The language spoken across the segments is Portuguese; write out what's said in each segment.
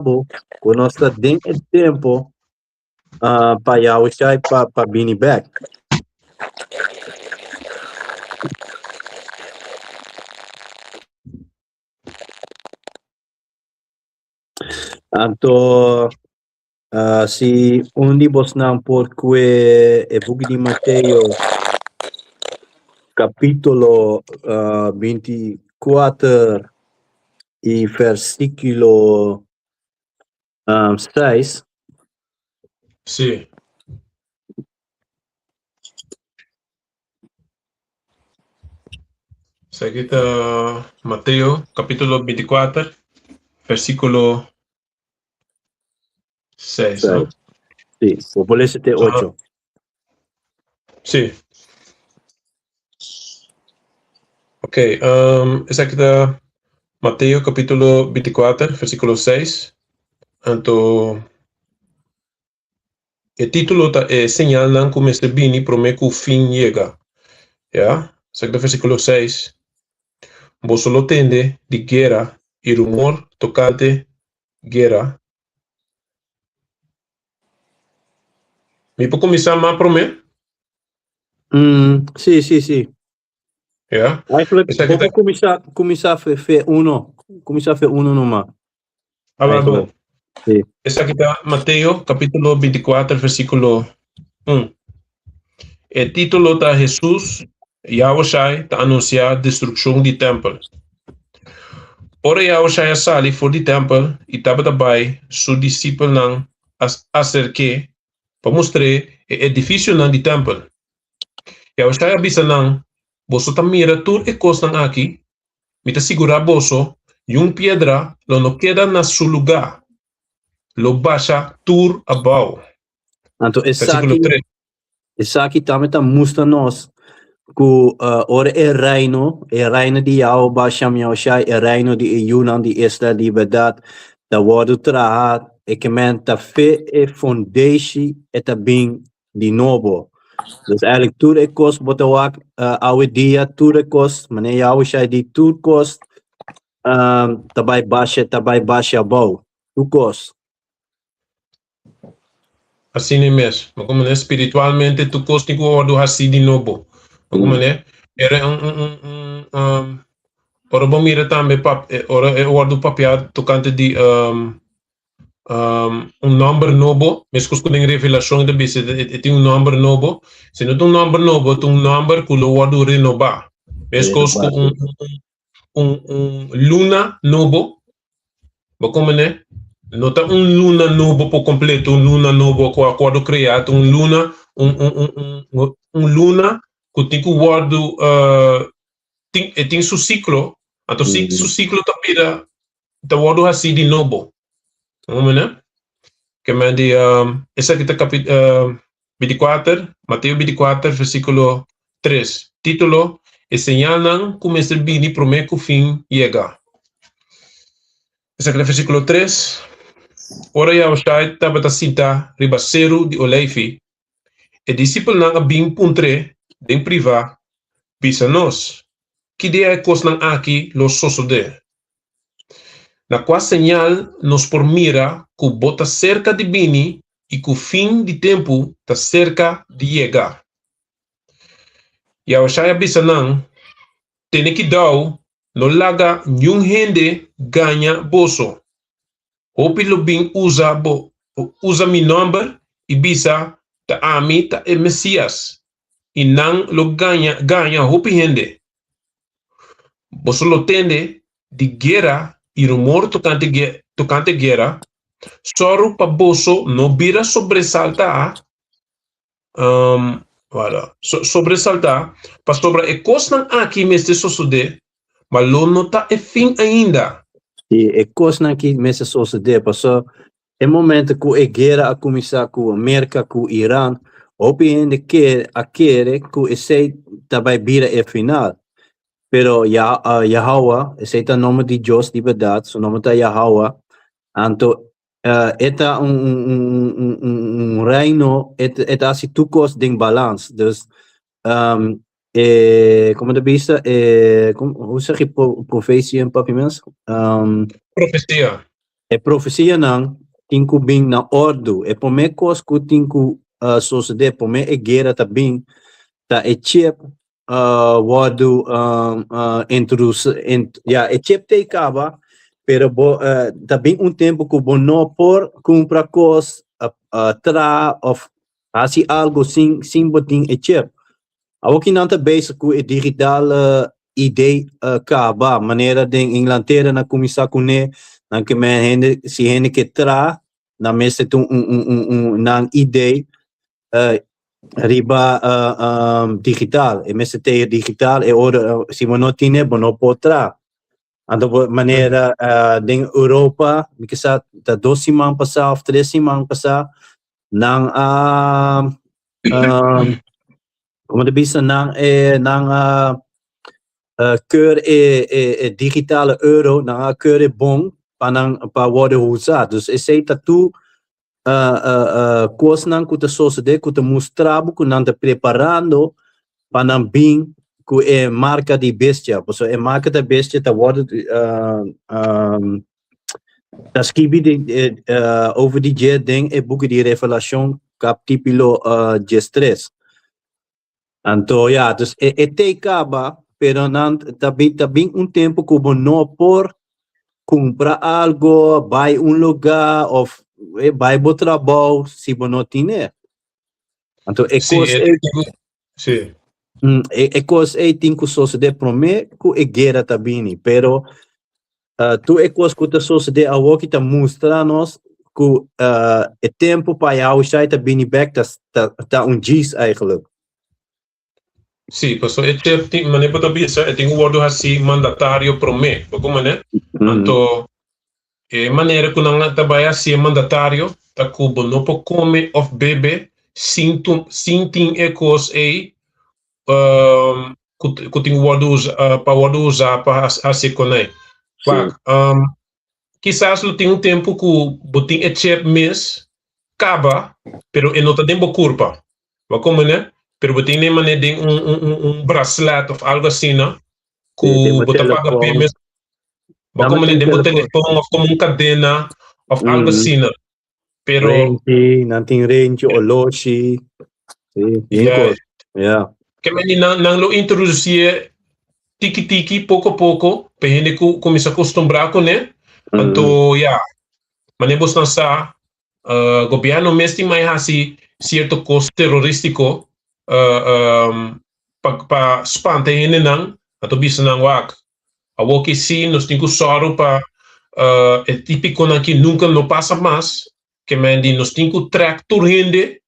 kung nós ding tempo payaw siya pa bini back. Anto si unibos ng porque e bugi di Matteo capitolo 24 e versículo 6. Sì. Seguita Matteo capitolo 24 versículo 6, ¿no? Sí, può essere 8. Sì. Ok, exacta Mateo capítulo 24, versículo 6. Anto, el título señalan como este bini promecu fin llega. ¿Ya? Exacta versículo 6. Vos solo tende de guerra y rumor tocante guerra. ¿Me puedo comenzar más prome? Sì. ¿Ya? Può cominciare a fare uno. Cominciare a fare uno nomás. Hablando. Sí. Exacta Mateo capítulo 24, versículo 1. El título de Jesús, Yahushai, te anunciar destrucción del templo. Ora Yahushai sali voor die tempel, e estava daarbij su discípulo nang acerque para mostrar o edifício nang di templo. Yahushai avisa nang, boso ta mira tur e cos nang aqui, me ta segura boso, yung piedra lo no queda na su lugar, lo baixa tur abau. Anto Versículo 3. Essa aqui também tá mostrando nós que ora é reino de Yahweh Basham Yahushai, é reino de Yunan de Israel de verdade, da word trahat, e que menta fé e foundation e também de novo. Dus eigenlijk tudo é cost, botawak, oude dia, tudo é cost, mané Yahushai de tudo cost, tabay baixa bom, tudo cost. Assim mesmo, mas como espiritualmente tu costi com o assim de novo, mas como era ora bom mira também ora é o do papel tocante de number novo, mas que tem revelação de base tem number novo, se não tem number novo, tem number que o do renovar, mas que luna novo, mas como não tá luna novo por completo, luna novo com acordo criado, luna luna que tem que o guardo tem seu ciclo, então seu ciclo tá pira tá guardo assim de novo, vamos que mande essa aqui tá capítulo 24, Mateus 24 versículo 3, título e señalan como este bini promete que o fim llega. Esse aqui é versículo 3. Ora Yahushai estava a citar ribaceiro de Oleifi, e discípulo nang abing puntre, den priva, bisa nos, que de é cos nang aqui los sosode. Na qual señal nos por mira que bota cerca de bini e que o fim de tempo está cerca de chegar. Yahushai bisa nang, tem que dar, no laga nenhum rende ganha bolso. Hopi lo bing usa mi number e bisa ta ami ta e Messias. E nang lo ganha hopi rende. Boso lo tende de guerra e rumor tocante guerra. Soro pa boso no bira sobresaltar. Sobresaltar. Pa sobra e cosnan aqui meste sosode. Mas lo nota e fim ainda. E coisa que mesa suceder, passou é momento que a guerra a começar com a América, com o Irã, obviamente que a querer que esse também vira a final. Pero Yahweh, esse é o nome de Deus de verdade, o nome é Yahweh. Então, é reino, é assim tu cost de balance. Dus, como de vista, hoe zeg je profetie in papiaments? Profecia. profecia não tinku bem na ordo. Por me cos que tinku sociedade, por me guerra também, tá é chip wadu é chip te acaba, pero também tempo que bo não por comprar cos tra of assim algo sem botin é chip. Aqui não tá basic com digital ideia acaba, maneira de Inglaterra na começar com né, na que men se hene que tra na mesa tu na ideia riba digital, e mesa te digital e ora se não tiene não potrá. Ando maneira de Europa, porque sa da 2 semanas passar, 3 semanas passar, nang como de bisa nang keur digitale euro nang keur bom para worden usado. Dus sei tu coisa não que sociedade que mostrava que não está preparando para não bem que é marca de bestia, porque é marca de bestia está worden dat skibi over die jet ding e boeken die revelação capítulo 13. Então, ja, dus te acaba, pero não também tempo que não por comprar algo, vai lugar ou vai para trabalho se não tiver. Então, Sim. coisa tem que suceder para mim que guerra também, pero tu coisa que a sociedade a que está mostrando que é tempo para a usar também back tá dias eigenlijk. Sì, questo è certo, ma ne posso dire, è un word assim mandatário para me, como né? Então, maneira que não trabalha assim mandatário, tá cubo não pode comer ou beber sem ter coisas aí, que tem word para usar para assim com ele. Quizás não tem tempo que botin é chep mês, acaba, pero não tem tempo culpa, como né? Pero você tem maneira de bracelet ou algo assim, não? Que você paga mês, como nem de telefone ou como cadena ou algo assim, não? Pero range, não tem range ou loche, que men não lo introduzir tiki pouco a pouco, para gente começar a acostumbrar com né? Então, mas você não sabe, governo mesmo mais assim certo custo terrorístico para espantar ele não, atau bisa nang wak. Awo que sim, nós temos soro para é típico na que nunca não passa mais, que mendi nós temos track turrende,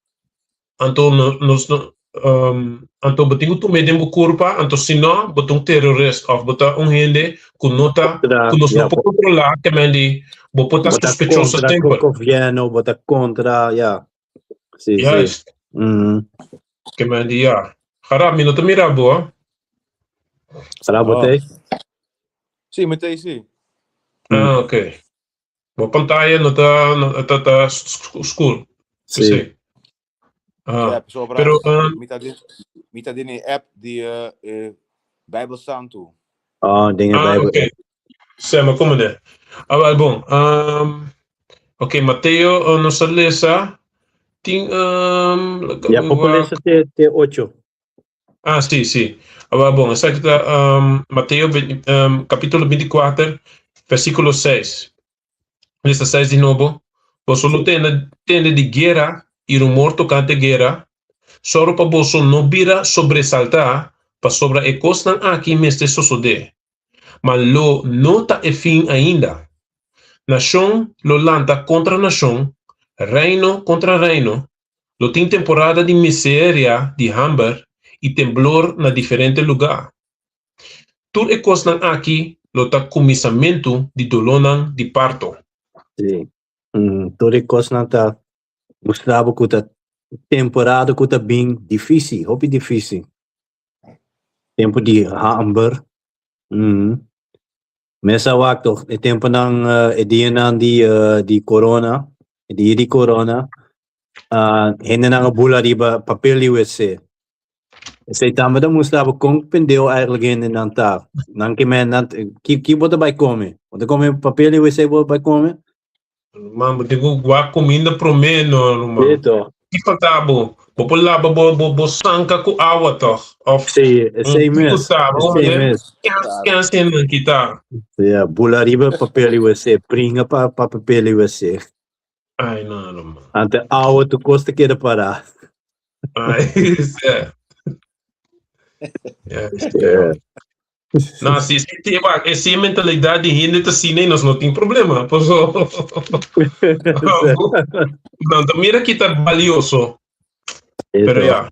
então nós então botinho tu medem o corpo, então se não botung terrorista ou botar gente que nota que nós não pode controlar, que mendi botar suspeitoso sempre. Governo bota contra, sim. Que mendi Harap minuto mira boa. Será botei? Sim, matei sim. Ok. Boa pantalla no tá school. Sim. Pero mita din app die Bijbel Santo. Dingen Bijbel. Ok. Sema como é? Bom. Ok, Mateo nos lesa tem população te 8. Sim. Bom, essa aqui tá Mateo capítulo 24, versículo 6. Lista 6 de novo. Você não tem de guerra e rumor tocante guerra, só para você não vira sobressaltar para sobre a coisa aqui mesmo suceder. Mas lo não tá fim ainda. Nação lo lanta contra nação, reino contra reino. Lo tem temporada de miséria, de hambre e temblor na diferente lugar. Tudo é coisa aqui lo tá começamento de dolor de parto. Sim. Tudo é coisa tá mostrava que tá temporada que tá bem difícil, hobby difícil. Tempo de hambre. Mesa waktu tempo ng ediyan di corona, di corona. Hindi na nga bula riba papel USA. Sa tama da mostrava kung pendeu eigenlijk hindi nang ta. Nang kimen nang kibota by come. Bota come papel USA bota by come. Mano, digo gua comida pro meno, mano. Ito. Tipo tabo. Popular bo sanka ku awa toch. Of Sei tipo mesmo. tabo, Sei né? mesmo. Quem sendo kita. Yeah, bulariba papel você, pringa pa papel você. Ai, não, mano. Ante awa tu costa queira parar. Ai, isso é. Isso Yeah. é. Não, se essa mentalidade ainda assim, nós não tem problema. Pois, não, mira que tá valioso. Pero Ito. ya.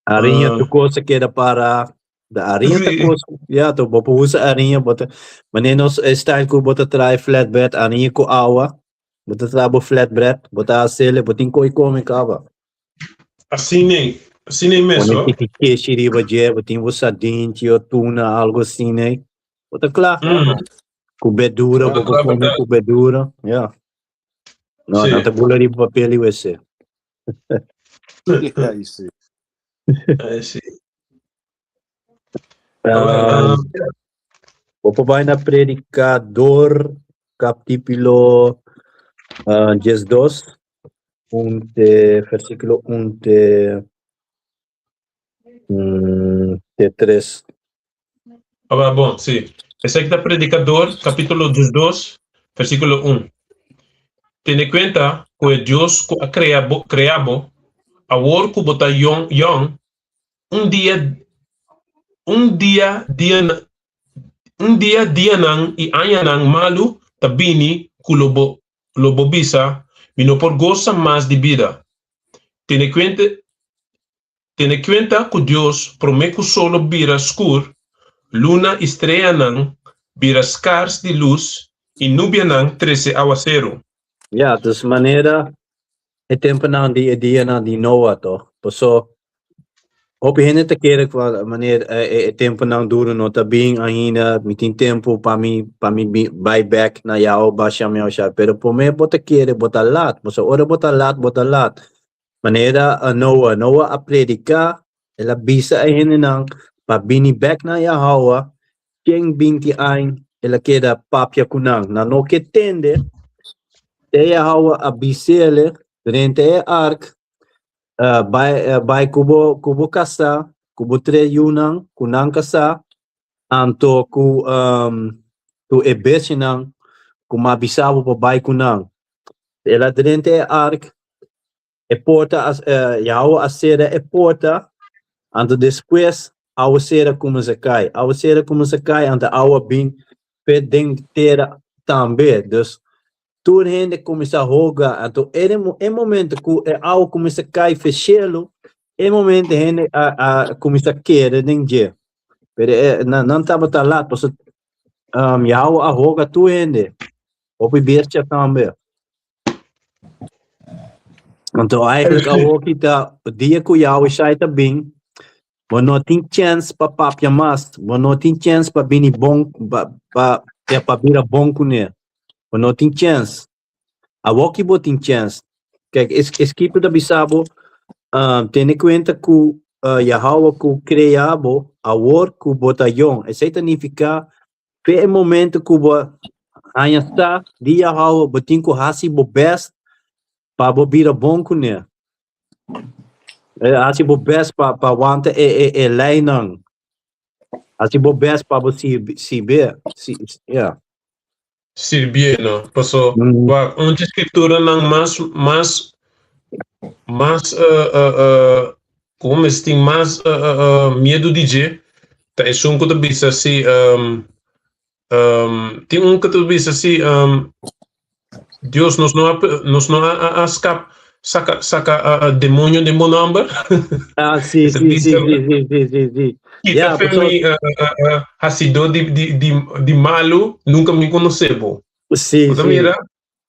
Arinha tu costa queira parar. Da arinha tu Sí. costa. Yeah, tu bopo usa arinha bota. Manenos style ko bota try flatbread arinha ko awa. Bota trabo flatbread, bota asele, botin ko come kaba. Assim nem mesmo. Quando tem queijo riba je, botin wo sardinha, ou tuna, algo assim, né? Bota claro. Cobertura, Bota bopo claro, come verdade. cobertura. Yeah. No, Sim. não te bulariba papel você. É isso. É, sim. Vou vai na Predicador, capítulo 12, versículo 1 de 3. Ah, bom, sim. Esse aqui está Predicador, capítulo 2, versículo 1. Tiene cuenta que Deus criado a work bota young, um dia nang e anya nang malu tabini lobo bisa vino por goza mais de vida. Tiene cuenta que Deus promete solo vira escuro, luna estrela nang vira scars de luz e nubia nang 13 aguacero. Ja, dus maneira é tempo não dia não de Noah to. So op hen te keren kwa maneira é tempo não duro no tá bem ainda, me tem tempo para mim buy back na yao baixa meu chá, pero por me bota querer bota lat, so ora bota lat. Maneira a Noah a predicar, ela bisa a hen nang pa bini back na Yahweh, quem binti ein, ela queda papia kunang, na no que tende, Yahweh a bisele, durante a ark, by kubo kasa, kubo tre yunang, kunang kasa, anto tu ebesinang, kumabisabo pa by kunang. Ela durante a ark, e porta, Yahweh a sera e porta, anto después, awa sera como se cai. Awa sera como se cai, anto awa bin pedem tera também. Dus, toen hende começa a roga, anto é momento que é awa começa a cair fechelo, é momento hende a começa a querer nem dia. Pero não tava tá lá, então Yahweh a roga tu hende. Op bestia também. Então, eigenlijk a roga tá, o dia que Yahweh sai tá bem, mas não tem chance para papia mais, mas não tem chance para vir bom, para vir bom com ele. Mas não tem chance. A roga tem chance. Kijk, esquipe da bisabo, tem conta que Yahweh que criava a work que bota yon. Isso significa que é momento que ainda está de Yahweh, botin que hasi bo best para vir bom com ele. Hasi bo best para wanta leinan. Hasi bo best para si be, yeah. Sim, bem, não. Passou. Onde a escritura não como se tem mais medo de dizer, tá é um que tu bisa assim, tem que tu bisa assim, Deus nos não saca demônio de meu nome. Sim. E tá fazendo hasidor de malo, nunca me conheceu. Sim. Mira,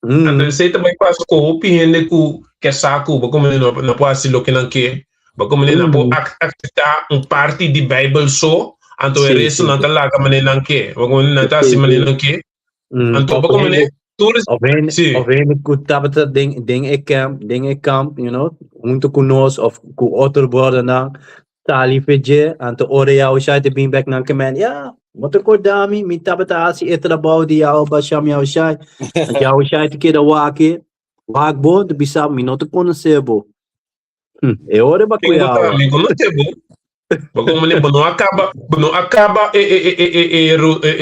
então você também passa com o opinião que saco, como ele não pode ser o que não quer, como ele não pode aceitar parte de Bible só, então é isso não está lá como ele não quer, como ele não está assim, como ele não quer, então como ele of hen que tava ding camp, you know, junto conosco of com outro brother na Tali peje, anto ore yao siya te bring back ng command. Yeah, motor dami, minta si etrabaho di yao ba siya yao siya. Yao siya te kira wake. Wagbo, te bisa minuto ko na sebo. E ore ba Tengo kuya? também, como tebo. Como ne bono acaba e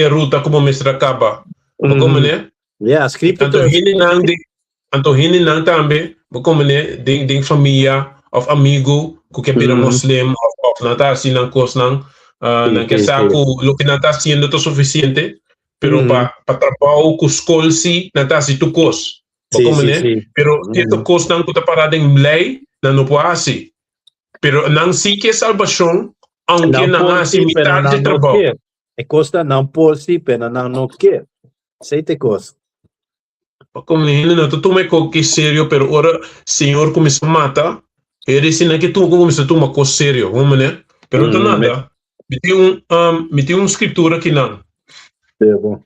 ruta como mestra acaba. Como ne? Yeah, script Anto hini nang tambe, como ne ding familia of amigo, ku ke pira muslim of nata sinang kos nang nang ke saku lo que nata siendo to suficiente, pero pa trabajo ku school si nata si tu kos. Como ne? Pero ito kos nang ku ta parading mlay na no poasi. Pero nang si que salvação, aunque não há metade de trabalho. E costa não por si, pena não quer. Sei te costa. Como ele não toma qualquer sério, pero ora senhor começa a matar, ele ensina que tu começa a tomar coisa sério, vamos né? Pero não nada. Me tem escritura aqui não. É bom.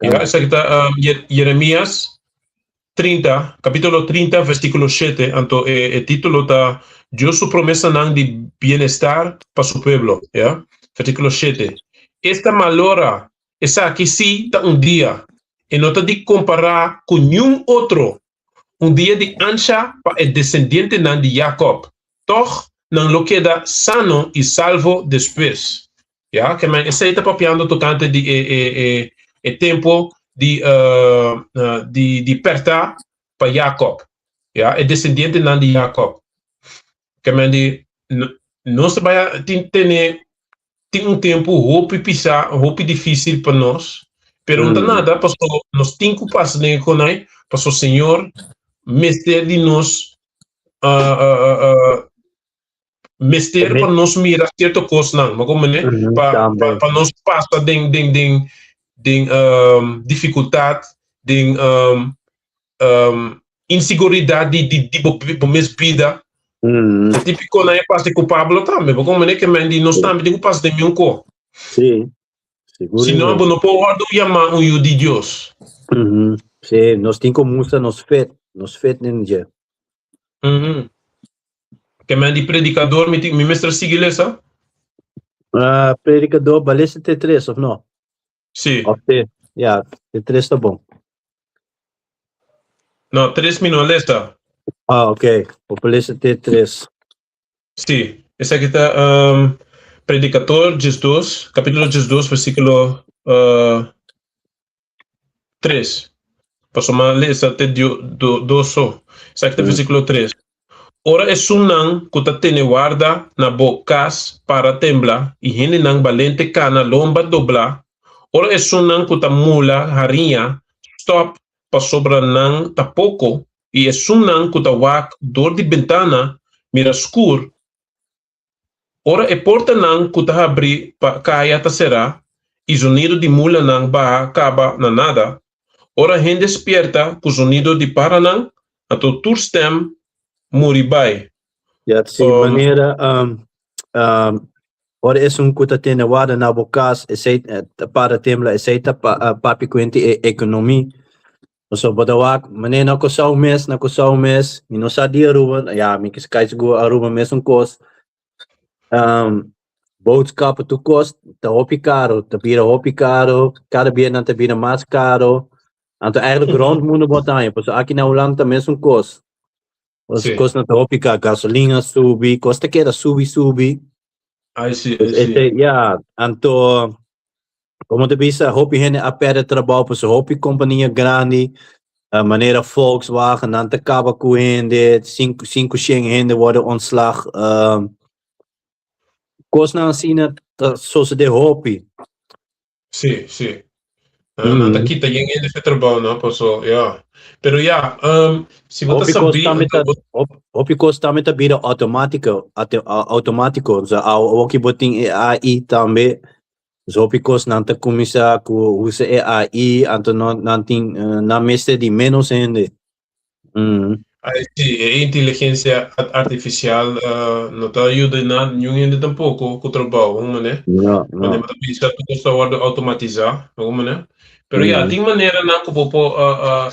Essa aqui tá Jeremias 30, capítulo 30, versículo 7, anto el título está Dios su promesa de bienestar para su pueblo, ¿ya? Versículo 7. Esta malora, esa aquí sí está un día, y no te di comparar con ningún otro, un día de ancha para el descendiente de Jacob, toch no lo queda sano y salvo después, ¿ya? Que me está papiando tocante de el tiempo de perta para Jacob, ja, el descendiente de Jacob. Que me di, no se vaya a tener un tiempo hopi difícil para nós, pero não nada, pastor, nos 5 passos de conai, pastor Senhor, mestre de nós, mestre para nós mirar certa coisa não, mas como né, para nós passar de dificuldade, de inseguridade de minha vida. Típico na parte com Pablo também, porque como é que me nós também digo passo de mim co. Sim. Se não, não pode chamar um de Deus. Sim, nós temos como nos fet ninja. Que me de predicador, me mestre seguir essa? Predicador, balista T3 ou não? Sim. Ja, T3 está bom. Não, 3 minutos esta. Ok. Populista T3. Sim. Esse aqui está Predicador, Jesus, capítulo 12, versículo 3. Posso ler essa até 2 só. Esse aqui está versículo 3. Ora é sunang kuta tene guarda na bocas para temblar e hene nang balente cana lomba dobla. Ora é sunang kuta mula harinha stop pa sobra nang tapoco e é sunang kuta wak dor de ventana mira escuro. Ora é porta nang kuta abri pa kaya tasera e sonido de mula nang ba acaba na nada. Ora hen despierta com sonido de paranang ato turstem Muribai. Ja, de maneira, ora é kuta tene guarda na bocas, para temblar, papi quente economia. So badawak mané na ko sa mes, e não sabia Aruba, ja, me que se cai go Aruba mesmo kos. Boodschappen tu kost, te hopi caro, te bira hopi caro, cada bia na te bira mais caro. Anto eigenlijk rond moet botar, pues aqui na Holanda mesmo kos. Os kost na te hopi caro, gasolina subi, kosta queda subi. I see. Ja, anto como te bisa, hopi hene a perde trabalho, pues hopi companhia grande, maneira Volkswagen, dan te acaba com hende, 5 hende worden ontslag. Kost na sina, zoals de hopi. Sim. Nanta kita yang ele fez trabalho, não passou, ja. Pero ja, se você sabe, hopi kost também tá bira automático, so o que botin AI também. Zopi kos nanta kumisa ku usa AI anto nanting na meste di menos hende. Sí, inteligência artificial não está ajudando ninguém tampouco com o trabalho, né? Não. Quando você pensa tudo está automatizar, né? Pero já tem maneira na que popo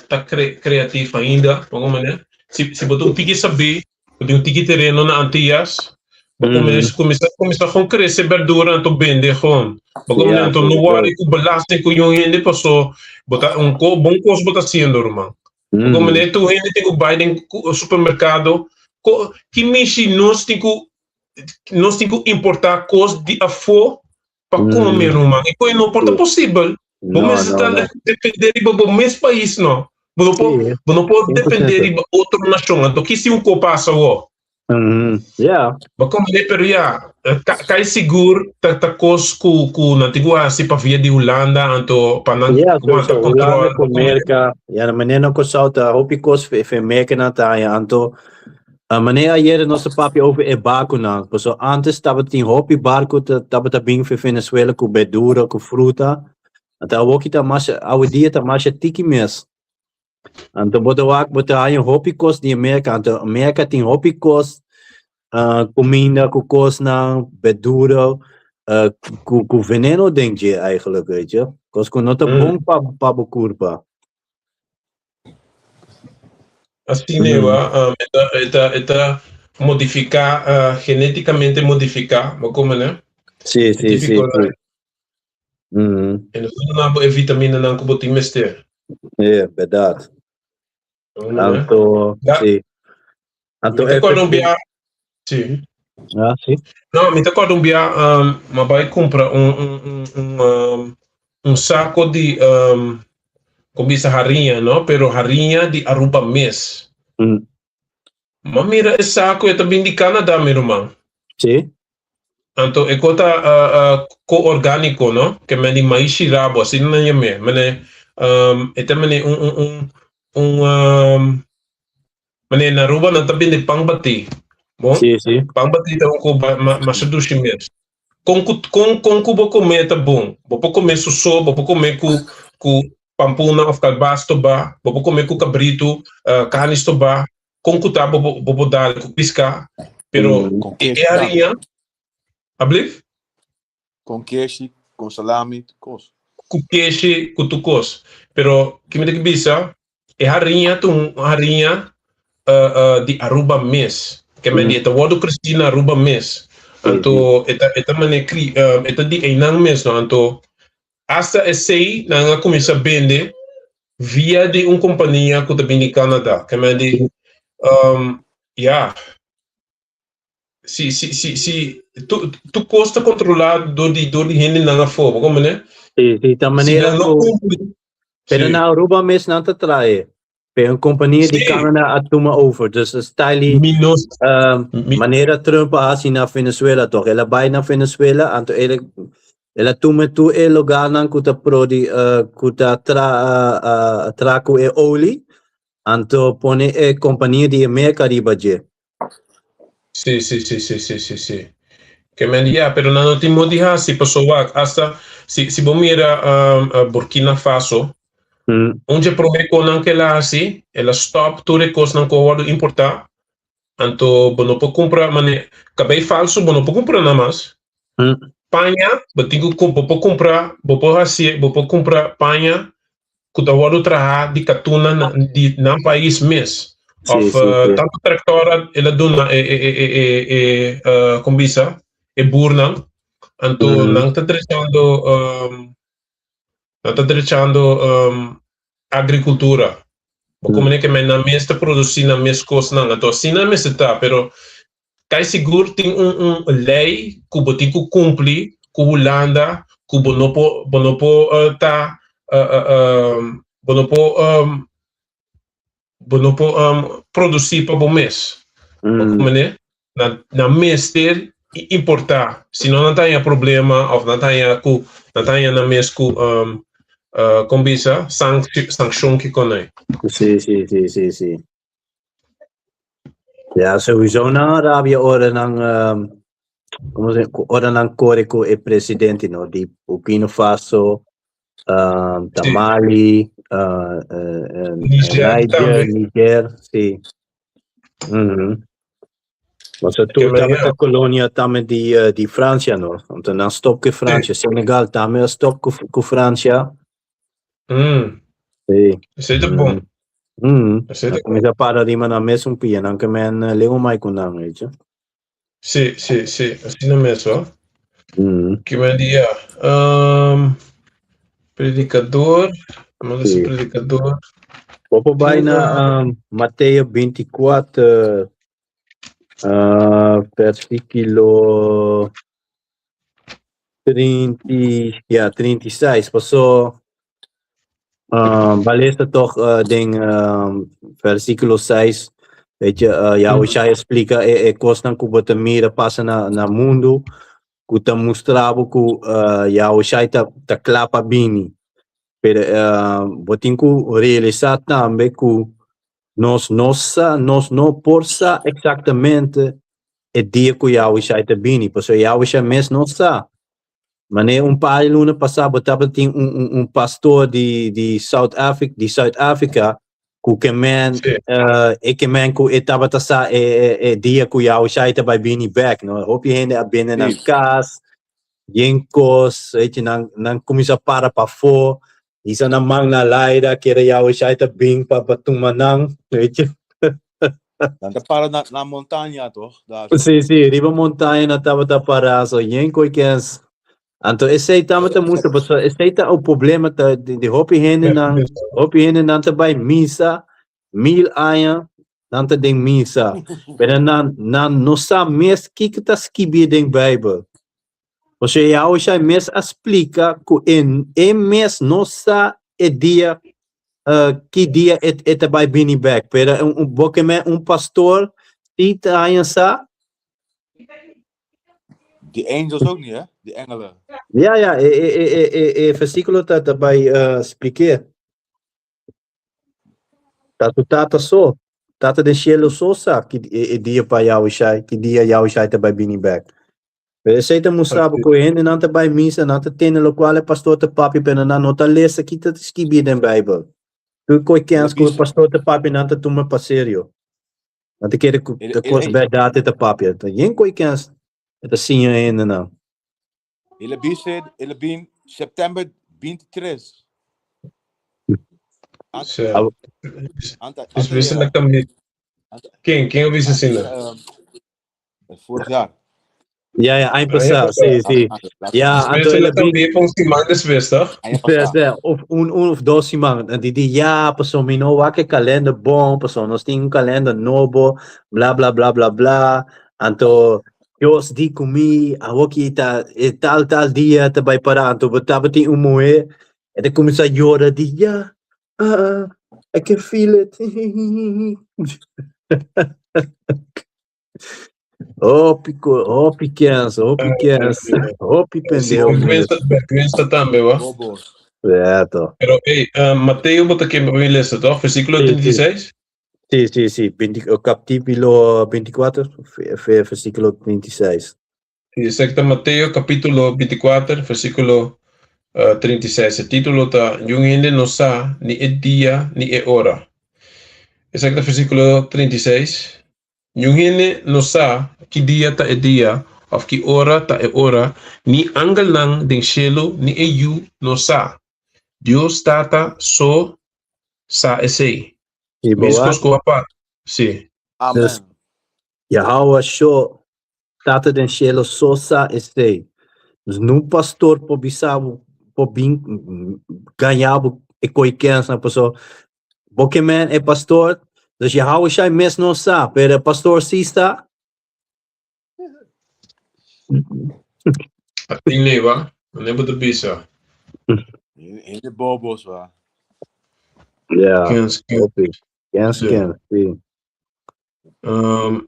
tá criativo ainda, né? Se você tem que saber, tem que terreno na Antillas, Começa a crescer verdura, então vende gewoon. Porque então não há que belasting com o gente passou, botar bom custo botar sendo, irmão. Porque tu gente tem que buy no supermercado, que mexe nós tem que importar coisas de afo para comer, irmão. E coi não pode possível. Vamos depender do mesmo país, não. Não pode depender de outra nação. Então que se passa o Yeah. Pero cai seguro tá coisa com na antiga se para via de Holanda anto para não Holanda com América, na maneira que salta, hopi cos fe merken na taia anto a maneira ayer nosso papi over e barco na, so antes tava tin hopi barco tava bem fe Venezuela com verdura, com fruta, até o que tá mais ao dia tá mais tiki mes. Anto bota aí hopi cos de América, anto América tem hopi cos comida, com coisa na verdura, com veneno dentro eigenlijk, weet je. Kost kon not bom para curva. Assim, modificar, geneticamente modificar, como né? Sim. E não é vitamina não que botem mester. É, verdade. Anto, sim. Anto é sim. Ah, sim. Não, me acordo mas vai comprar saco de como diz rarinha, não? Pero rarinha de Aruba mês. Mas mira, esse saco é também de Canadá, meu irmão. Sim. Então, é coisa co-orgânico, não? Que é de maíz chirabo, assim não é mesmo. Mas é também mas na Aruba não também de pão bati. Bom? Sim. Pão bati então com maçadushi mesmo. Com cubo comer tá bom. Vou comer susso, vou comer com pampuna of calbasto ba, vou comer com cabrito, carne ba, com cuta vou dar com pisca, pero é arinha. Ablief? Com queijo, com salame, com queijo, com tucos. Pero que me bisa é arinha de Aruba mês. Que me dieta wado Cristina Aruba mês. Anto eta manekri eta di einang mês no anto hasta esse na começa a vender via de companhia que também de Canadá. Que me di se tu custa controlar do de gente na fogo, como né? Sim, da maneira pero na Aruba mês não te trai. Een companhia die Canada atuma over. Dus de style maneira Trump assim na Venezuela toch. Ela vai na Venezuela, anto ela tuma tu e lugar nan kuta prodi kuta traco e oli, anto pone e companhia de América di baje. Sì. Che me dia, pero non ti modi si posso hasta si bomira Burkina Faso. Onde promete que ela assim, ela stop tudo coisa não pode importar, então não pode comprar, mas cabelo falso, não pode comprar nada mais. Panha, vou comprar, vou comprar panha, que da hora trabalhar de catuna na país mesmo. Of tanto tractora, ela dona como diz, burna, então não está deixando agricultura. Como é que na mesma produção na mesma coisa não, então assim não está, pero cai seguro tem lei que você tem que cumprir com Holanda, que você não pode produzir para o mês. Como é? Na mês ter importar, senão não tem problema ou não tem na mês com como diz, sanção que conhece. Sim. Ja, sowieso na Arabië ora ng como se ora ng Corico e presidente no di Burkina Faso, Mali, Niger, sim. Maar zo toen de kolonia tamen die França no, want dan stop que França, Senegal tamen stop que França. Sim. Isso é bom. Começa para de mandar mesmo pia, não que men leu mais com não, weet je. Sì, assim não mesmo. Mm. Que me dia. Predicador. Vamos ver se Sim. predicador. Opo ba na Mateo 24, versículo 30, 36. Passou, balesta toch ding versículo 6. Weet je, Yahweh explica costa que você mira passa na mundo, que tá mostrava que Yahweh tá clapa bini. Pero botin que realizar também que nós não porsa exatamente o dia que Yahweh tá bini, porque Yahweh mesmo não sabe. Mas par de luna passada, tinha pastor de South Africa, que man, Sì. que man que estava tassa dia que eu já estava bem back, no. Hope je ainda binnen na Sim. casa, jenkos, weet je, nan começa para fora, isa na mang na laida, que eu já estava bem para tumanang, weet je. Dan para na montanha, toch? Daar. Sim, riba montanha na estava para, so jenko que Anto essaita mata musta basta essaita o problema de hopi hene nan ta by misa mil aya nan ta ding misa pero nan no sa mes kikita skibi ding Bible. O sea, ya o sea mes explica que en mes no sa e dia que dia et by bini back pero bokeme pastor ita aya sa. Die angels ook niet, hè? Die engelen. Ja, versículo tá by explicar. Tata so. Tata de cielo so sa que dia pa Yahushai, que dia Yahushai tá by bini back. Pero sei tá mostrava com ele não tá by misa, não tá tendo lo qual pastor tá papi pena não tá lesa que tá escrevi na Bible. Tu coi kens que o pastor tá papi não tá toma pa sério. Não te quer que coisa verdade tá papi. Tá yen coi kens tá sim ainda não. Ele bin september 23. Sì. Anta Wisten dat também. Quem eu vi assim? vorig jaar. Ja, ano passado, sim. Ja, Wisten então ele dat também com semanas, toch? Of of dos semanas. Ja, passou me no que calendar bom, passou nós tem calendar novo, blá blá blá blá blá. Então, Deus di comigo, aqui tá tal dia tá vai parar, então botava tem moe, e começa a chorar di ja, I can feel it. Pequenos, pendeu. Wisten também, wa? Certo. Pero, hey, Mateo, bota aqui me lista, toch? Versículo 36? Sí. Capítulo 24, versículo 26. Exacto, Mateo capítulo 24, versículo 36. El título está, yung hindi no sa, ni e dia, ni e hora. Exacto, versículo 36. Yung hindi no sa, ki dia ta e dia, of ki ora ta e ora, ni angel nang ding cielo, ni e yu no sa. Dios tata so sa ese. Miskos ko apa. Sí. Amen. Yahweh show tata den cielo sosa este. No pastor po bisabo po bing ganhava e coiquença na pessoa. Porque man é pastor, dus Yahweh shai mes no sa, pero pastor si está. Ating leva, leva de bisa. In de bobos, waar. Yeah. Yes. Sim.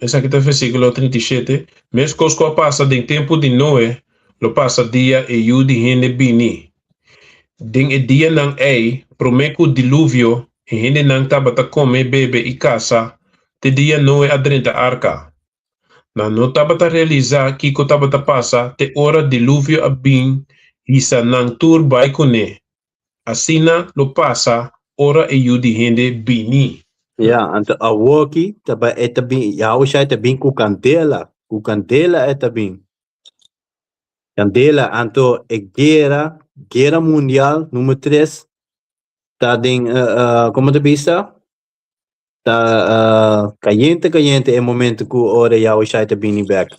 Esse aqui tá versículo 37. Mesmo que passa de tempo de Noé, lo passa dia e yu de hende bini. Ding e dia nang ei, promeco diluvio, e hende nang tabata come bebe e casa, te dia Noé adrenta arca. Na no tabata realizar que ko tabata passa, te ora diluvio a bin, isa nang tur bai kone. Asina lo passa, ora e yu de hende bini. Ja, ante a woki, taba etabin, Yahweh shai tabin ku candela etabin. Candela, anto e guerra mundial número 3, tá ding, como te bisa? Tá caliente é momento que ora Yahweh shai tabin back.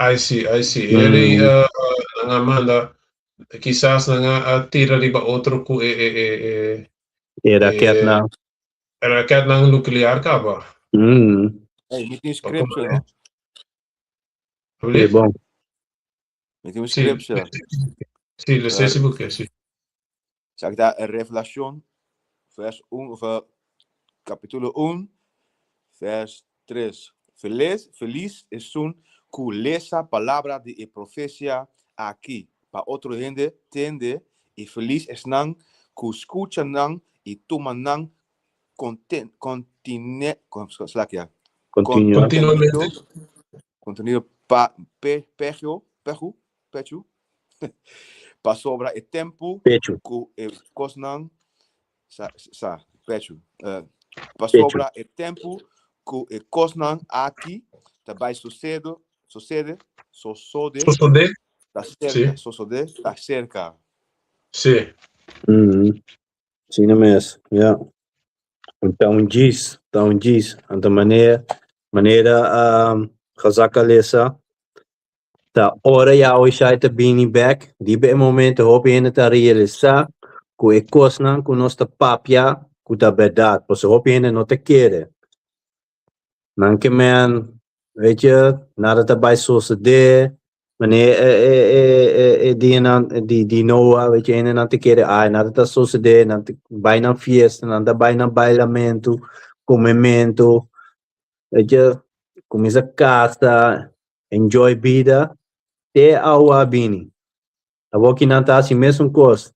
I see. Ele Amanda, quizás tira riba outro ku raket na. raket ng nuclear ka ba? Hey, met die scripture, no? É bom. Met die Sim. scripture. Sim, le steeds boekje, sim. Zeg daar in Revelación, vers 1, of capítulo 1, vers 3. Feliz es un que lê a palavra de profecia aqui. Para outro gente, tende, e feliz es nan que escucha nan e toma nan Continua. contenido pecho, para sobra o tempo Pecho. que cosnan pecho. Para sobra o tempo que cosnan aqui, também sucede da cerca. Sim. Sim, mesmo. Yeah. Então diz, da maneira casaca lesa, da hora já o sai te bini back, die be momento hoop je het realizar, que e cosnan, que nós te papia, que da verdade, pois hoop je não te querer. Não que man, weet je, nada te bij suceder, wanneer die Noah, weet je, en dan te keren, nada te suceder, dan te bijna fiesta, dan te bijna bailamento, comimento, weet je, começa casa, enjoy vida, te aua bini. Abo que não tá assim mesmo coisa.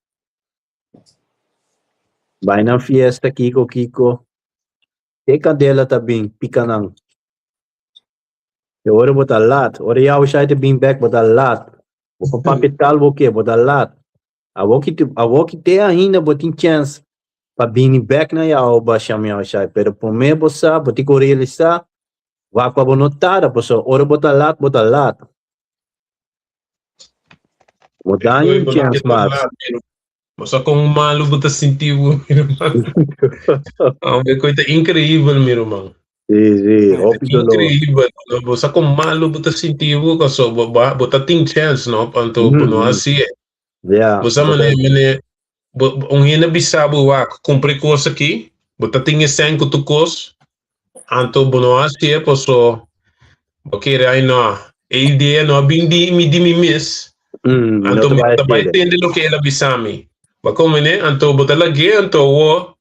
Bijna fiesta, kiko, te cadela tá bem, picanang. Ora bota lat, ora ya usai te being back bota lat. O papital boke bota lat. A woki te ainda botin chance para being back na ya o ba chama ya usai, pero por me bosa boti ko realizar wa kwa bonotada bosa ora bota lat. Botar em chance mas. Só com um malo bota sentiu, meu irmão. É coisa incrível, meu irmão. Sim, incrível. Só com malo bota sentiu, que só bota tem chance, não? Então, não assim. Yeah. Você mané hina bisabu wa cumprir coisa aqui, bota tem sem que tu cos, então não assim, posso porque aí não, a ideia não bem de me miss. Então me vai entender o que ela bisami. Mas como né, então bota lá que então o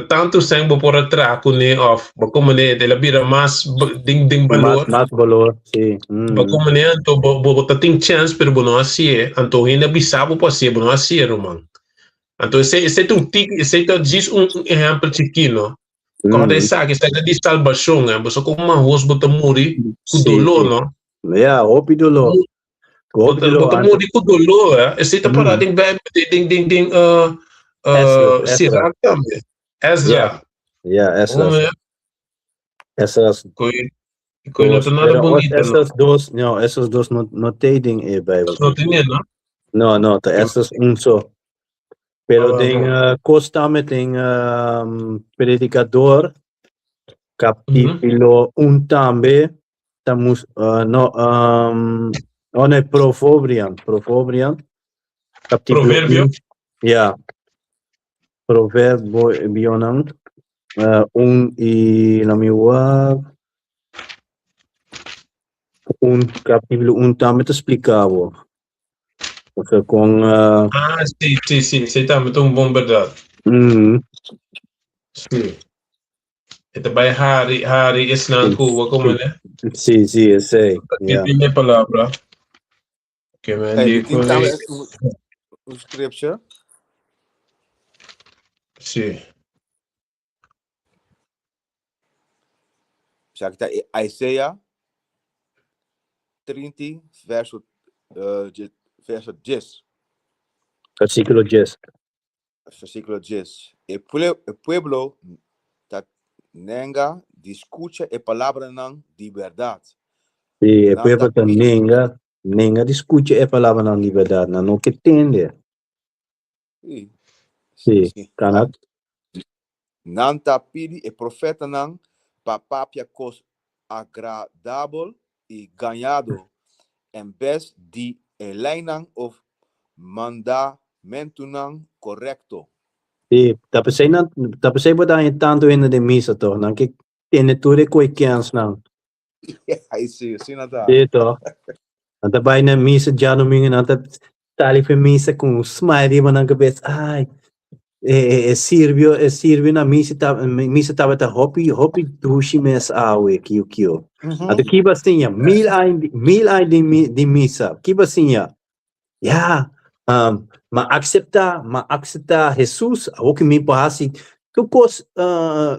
tanto sem por atrás com né off, mas como né, ela vira mais ding valor. Mais valor, sim. Mas como né, então bota tem chance, pero não assim, então hina bisabu pode ser, não assim, irmão. Então esse diz exemplo pequeno. Quando sabe que está de salvação, você como uma rosa bota morrer com dolor, não? Yeah, hope dolor. Bota morrer com dolor, esse está parado em Sirach também. Ezra. Yeah, Ezra. Essas coisa não nada bonita, não. Essas duas não tem em Bíblia. Não tem, não? Não, essas só. Pero tem Costame tem Predicador capítulo 1 também estamos onde Proverbian capítulo Provérbio. 1 Provérbio 1 e na minha capítulo 1 também te explicava. Porque com sim, você está muito bom, verdade. Sim. Ito ba hari is ng kuwa ko man eh? Sim, eu sei. Yeah. Ito yung palavra. Okay, man. Hey, o scripture. Sim. Já que está Isaías 30, verso 10. Versículo 10. Versículo 10. El pueblo nenga discute a palavra não de verdade. Sim, o pueblo nenga discute a palavra não de verdade, não que entende. Sim, canal. Não tá pedi e profeta não papapia cos agradável e ganhado en best die elijnang of mandamentunang correcto. Sí, tapos ay ba tanto in de misa to, nang kik tineture ko ikians nang. Aí sim, nada. Dito. Anta bay na misa dyan umingin, anta tali fe misa kung smiley man ang gabes, ay, Silvio na misa tava ta hopi dushi mes awe kiyo. Anta kiba sinya, mil ay di misa, kiba sinya, ya, ma-accepta Jesus, o que me pahasi, tukos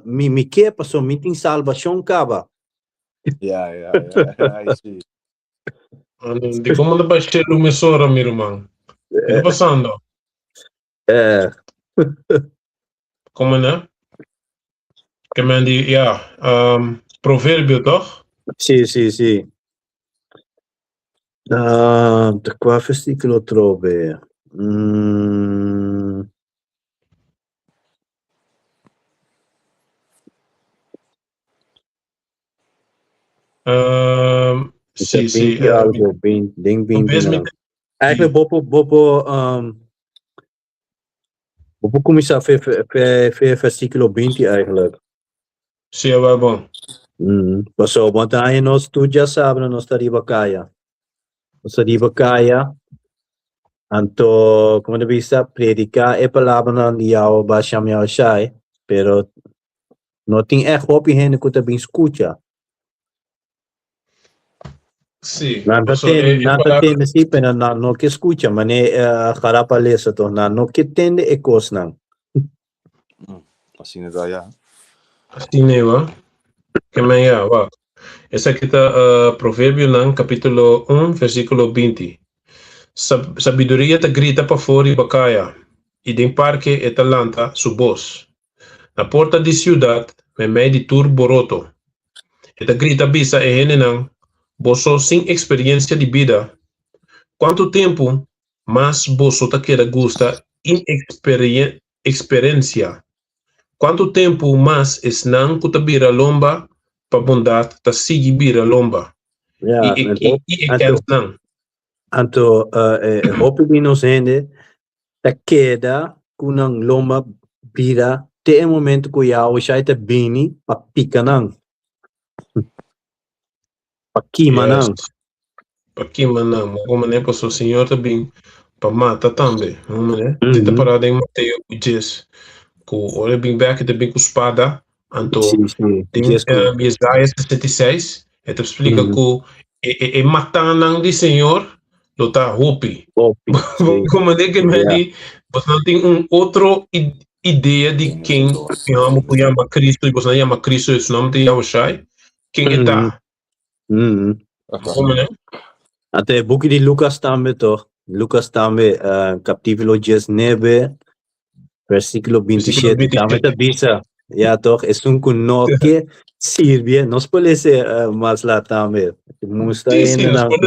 mi que paso miting salvação kaba. Aí sim. Di como da baixar o mesora, meu irmão? O que está passando? Como né? Que me di, provérbio, toch? Sì. Da qua versículo trove. Sì. Algo, 20. Eigenlijk bopo começar a versículo 20 eigenlijk. Sì, va bom. Passou, want aí nós tu já sabe, nós estariba kaya. Anto, como de vista, predicar é palavra de Yahweh Basham Yahushai, pero não tem hopi gente que também escuta. Sì. Nada tem sim, pero não que escuta, mas harapa lesa to, não que tende e cosnan. Assim nada, já. Assim é, va? Que me va. Essa aqui tá Provérbio nan capítulo 1, versículo 20. Sabedoria te grita para fora e bacaya, e dem parque e talanta su voz. Na porta de ciudad, me mede tur boroto. E te grita bisa e henenan, boso sem experiência de vida. Quanto tempo mais boso te queda gusta experiência? Quanto tempo mais esnan kutabira lomba pa bondade ta sigi bira lomba? Anto, hopi de inocente, ta queda kunang lomba bira, te é momento que Yahweh shai ta bini, pa pica nang. Pa kima nang. Pa kima nang. Como né, pastor, o Senhor também pa mata também. Como né? Tita parada em Mateus 10. Com olha bem back, também com espada. Anto, tem Isaías 66. Ele explica que matando de Senhor, do tá hopi. Como é que me diz, você não tem outro ideia de quem chama Cristo, e você não chama Cristo, esse nome de Yahushai, quem está? Como é? Até o book de Lucas também, toch? Lucas também, capítulo 19, versículo 27, também tá bisa. Ja, toch? Es un que sirve, nos puede ser más la también. Sim, nos pode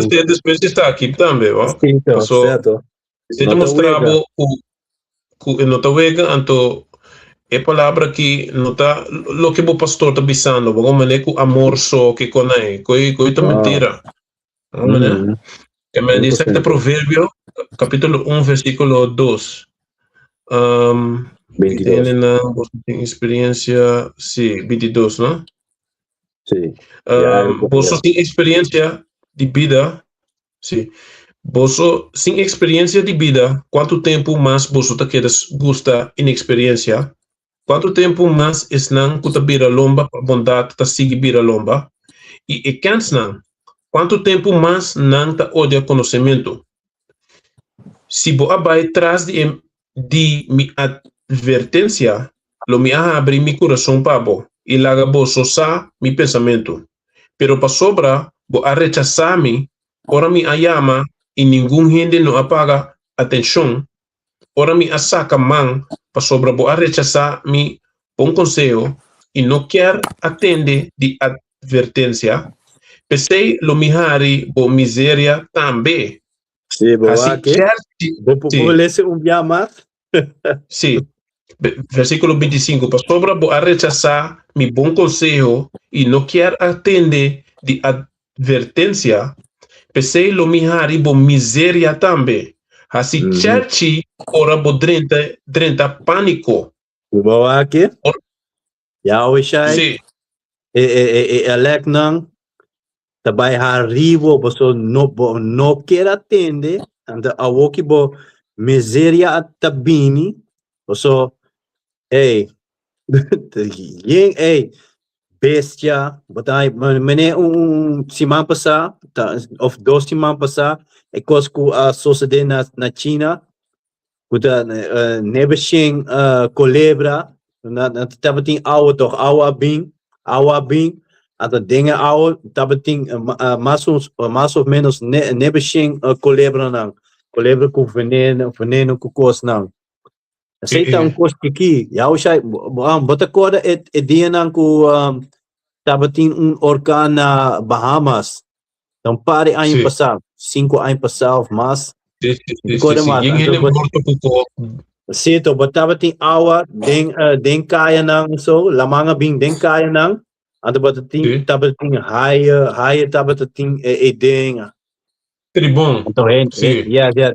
ser depois de estar aqui também, ó. Sim, certo. Se te mostrava o nota wega, então é palavra que nota lo que o pastor está bisando, como é que o amor só que conai, coisa mentira. Né? Que me diz que provérbio, capítulo 1, versículo 2. 22. Tem experiência, sim, 22, não? Sim. Você tem experiência de vida, sim. Você sem experiência de vida, quanto tempo mais você gusta inexperiência? Quanto tempo mais esnan kuta bira lomba, bondade ta sigi bira lomba? E cansnan, quanto tempo mais não ta odia conhecimento? Se bo abai traz de mi advertência, lo me abre mi coração pabo e laga bo sosa mi pensamento. Pero pa sobra, bo a rechazar mi, ora mi ayama e ninguém gente não apaga atenção, ora mi asaca man, pa sobra bo a rechazar mi bom conselho e não quer atender de advertência, pensei lo mi hari bo miséria também. Sim, boa que? Vou ler um dia mais? Sim. Versículo 25. Pa sobra bo a rechazar mi bom conselho e não quer atender de advertência, Pensei lo mihari bo miséria também. Assim, chachi ora bo drenta pânico. Bawa aqui. Yawe Shai. Sim, Elek nang. Tabay haribo. Baso no quer atender. Anda awoki bo miséria at tabini. Baso, hey. Hey. Bestia, batay, mene simang pasa, of 2 simang pasa, ekos ku sucede na China, kuda nebeshing colebra, na tabating awa toch, awa bing, ato dinge awa, tabating mas of menos nebeshing colebra nang, colebra ku veneno ku kos nang. Aceita kos kiki, yaw siya, batakoda dia nang ku tabating orca na Bahamas. Então pare ano passado, 5 anos passados, mas sim. Yung morto po. Sito, batabating awa, den kaya nang so, lamanga bing den kaya nang, ato batating tabating higher tabating ding. Tribong.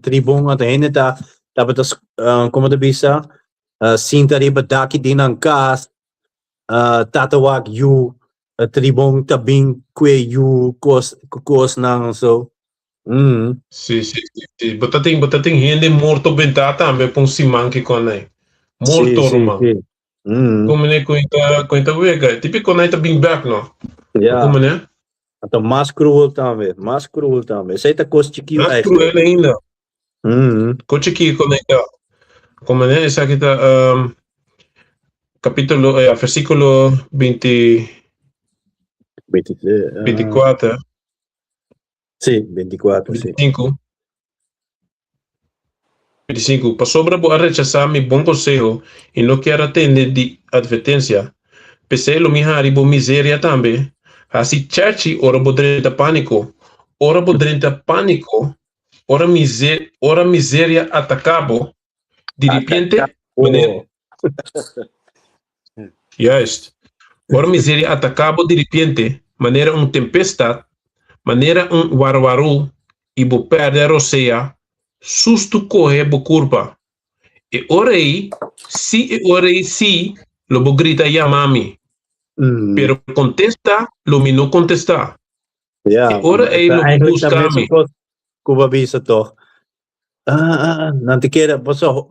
Tribong ato heneta tabatas como te bisa, sinta riba daki din ang kas, tatawag you, tribong tabing kwe you kos nang so. Sì. Batating hindi morto bentata ambe pong simang ki konay. Morto romang. Como ne kuita wega. Tipiko na ita bing back no. Como ne? Ato mas cruel também. Aceita kos chiki mas cruel ainda. Kochiki konay ita. Como ne? Esa kita capítulo versículo 24. Sí, 24. 25. 25. Para sobra a rechazar mi bom consejo e não quer atender de advertência. Pensei lo mihari bo miséria também. Assim, chachi, ora bodrenta pânico. Ora bodrenta pânico. Ora miséria atacabo. De repente, yes. Ora miséria atacabo de repente, maneira tempestade, maneira warwaru, e bo perder o seja, susto corre bo curva. E orei, si, lo bo grita yamami. Pero contesta, lo mi no contesta. E orei, lo bo buscami. Kuba bisa to. Nanti kera, paso,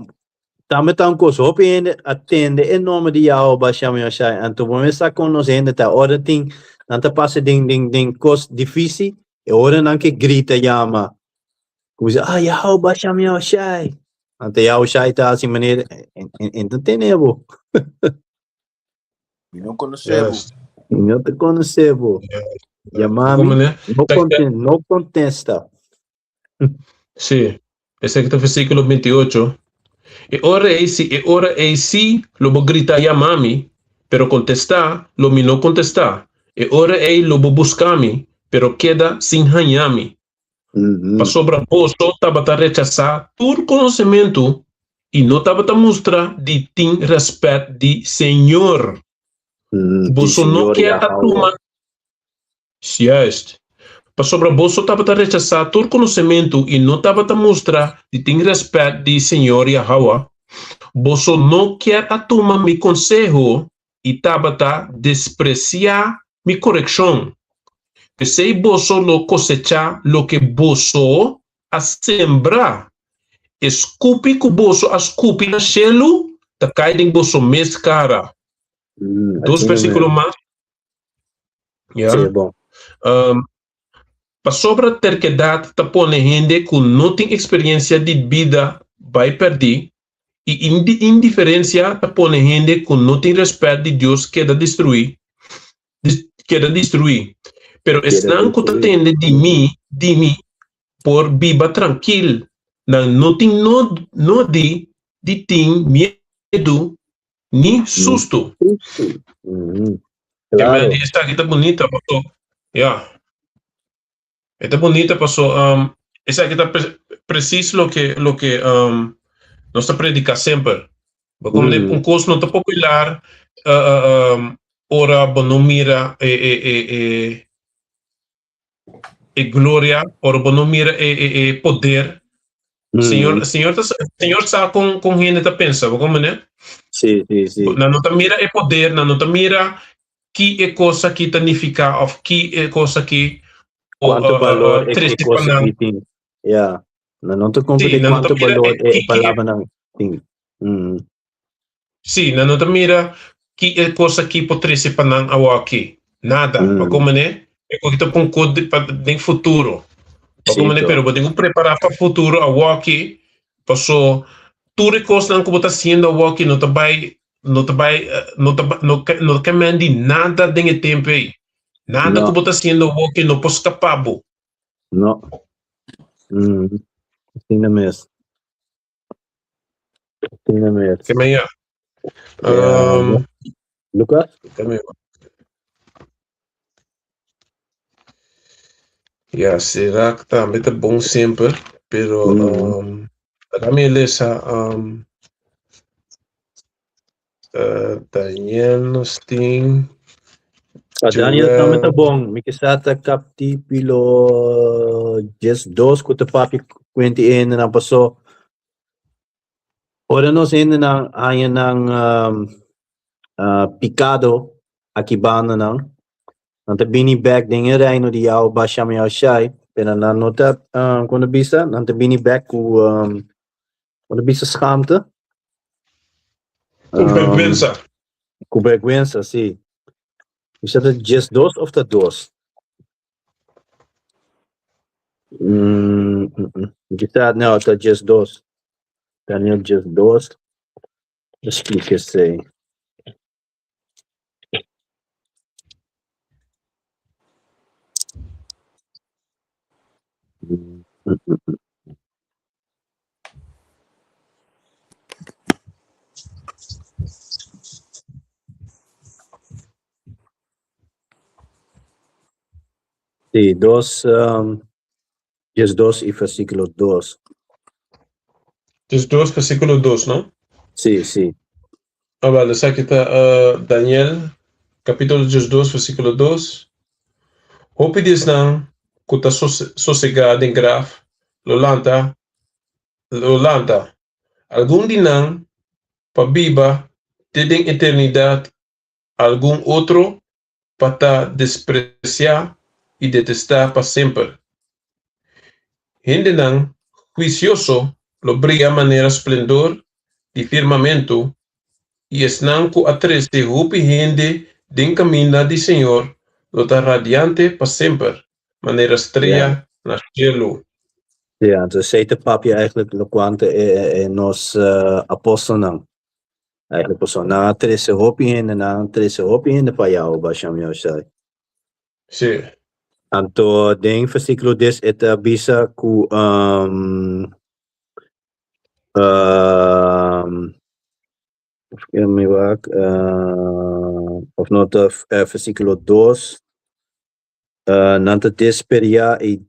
tama taong ko, so hopi atende, nome di yao ba siya mo siya, anto bumesa conocendo ta, ora ting, nanta pasa ding kos difícil, e ora nang que grita yama. Kusa, yao ba siya mo siya. Ante yao siya ta, assim maneira, entenebo. Não conhecemos. Não te conhecebo. Yamami, no contesta. Sí, ese es el versículo 28. E ora ei si, lo bo grita yamami, pero contesta, lo mi no contesta. E ora ei lo bo buscami, pero queda sin hanyami. Pa sobra posto, tabata rechazar todo conhecimento e não tabata mostrar de tim respeito de Senhor. Boso não quer atuma. Yes. Pa sobra boso tabata rechazar todo conhecimento e não tabata mostrar de tim respeito de Senhor Yahweh. Boso não quer atuma mi consejo e tabata despreciar mi correção. Que sei boso lo cosechar lo que boso a sembrar. Escupi ku boso a escupi na chelo, ta cai ding boso mes cara. 2 versículos mais. Yeah. Sí, bom. Pa sobra terquedad ta pone gente que não tem experiência de vida vai perder e indiferença ta pone gente que não tem respeito de Deus queda destruir. Pero están que atende de mim por viva tranquilo. Não tem no de tem medo ni susto. Claro. Esta aqui tá bonita, pastor. Yeah. Está bonita, pastor. Essa aqui tá preciso lo que nossa predica sempre. Como um curso não tá popular, ora, não mira, gloria, ora não mira poder. Senhor está com gente que pensa, como né? Sim. Na nota mira poder, na nota mira que é coisa que significa, ou que é coisa que Quanto valor é triste coisa para que tem. Yeah. Não te compra sim, de na nota quanto mira valor é a que palavra não tem. sim, na nota mira que é coisa que pode triste para não aqui. Nada, como né? É coisa que com code para o futuro. Como né, pero podemos preparar para o futuro a aqui, passou tudo que coisa não como está sendo aqui, não vai não quer nada de tempo aí. Nada que está sendo aqui não pode escapar. Não. Sim mesmo. Que meia. Lucas? Yeah, será que também está bom sempre, pero a minha lesa Daniel Nostin Daniel também tá bom. Me que sata capítulo 2 que o papi 21 na passou. Ora nós ainda na haya ng picado aqui bana não. Nanta bini back dinge reino di ao basha me ao shai. Pero na nota quando bisa nanta bini back quando bisa schaamte. Com vergüenza, sim. Is dat het just dos of dat dos? Je staat nou dat just dos. Daniel just dos. Explica se. Sí, dos, just dos y versículo 2. Just 2, versículo 2, não? Sí, sí. Vale, aqui está Daniel, capítulo 2, versículo 2. Hope diz não, que está sossegado em graf, Lolanta, algum dia não, para biba, tem eternidade, algum outro, para despreciar e detestar para sempre. Gente não, juicioso, lo brilha maneira esplendor de firmamento, e esnanco a três de rupi gente den caminho de Senhor, lo tá radiante para sempre, maneira estrela na cielo. Ja, dus zei de papi eigenlijk loquante nos apostelen. Eigenlijk persoon na trece hopi en na trece hopi en de pa jou basham jou zei. Sim. Anto den versículo 10 eta bisa ku of nota versículo 2 nanta desperia e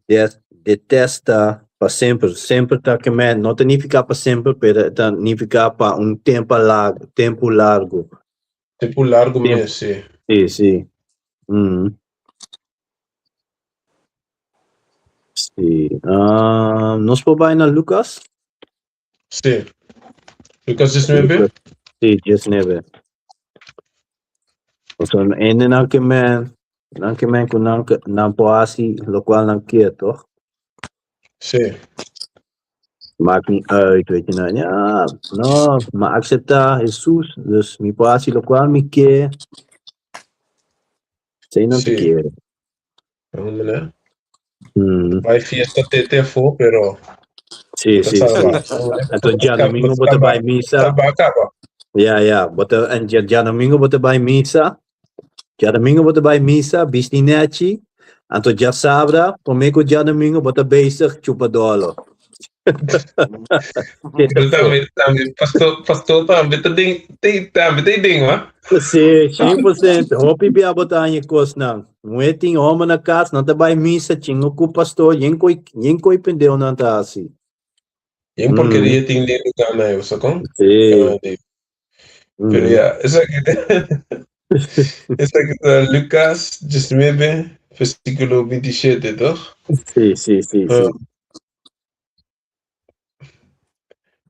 detesta para sempre, sempre tá que man, não significa para sempre, pero significa para tempo largo, tempo largo. Tempo largo mesmo, sim. Sim, sim. Sim. Nós podemos ir na Lucas? Sim. Lucas 19? Sim, 19. Então, ainda não que man com não pode lo qual não quer, toch? Sim. Maakt niet uit, weet je nou. Ja, no, maar accepta Jesus, dus mi pasi lo qual mi quer. Sei não te quer. Vamos lá. Vai fiesta até for, pero... Sim, sim, sim. Então, dia domingo, bota vai missa. Acaba. Ja, bota, en dia domingo, bota vai missa. Dia domingo, bota vai missa, bistinete. Então, dia sábado, comigo dia domingo, bota bezig, chupa dolo. Também, pastor também tem ding, wa? Sim, 100%. Hopi bia botar em coisa não. Mueting homem na casa, não tá vai missa, tinha com o pastor, yen coi pendeu não tá assim. Yen porqueria tem dentro do canal, sacou? Sim. Pero ya, esa que está Lucas 19, versículo 27, toch? Sí.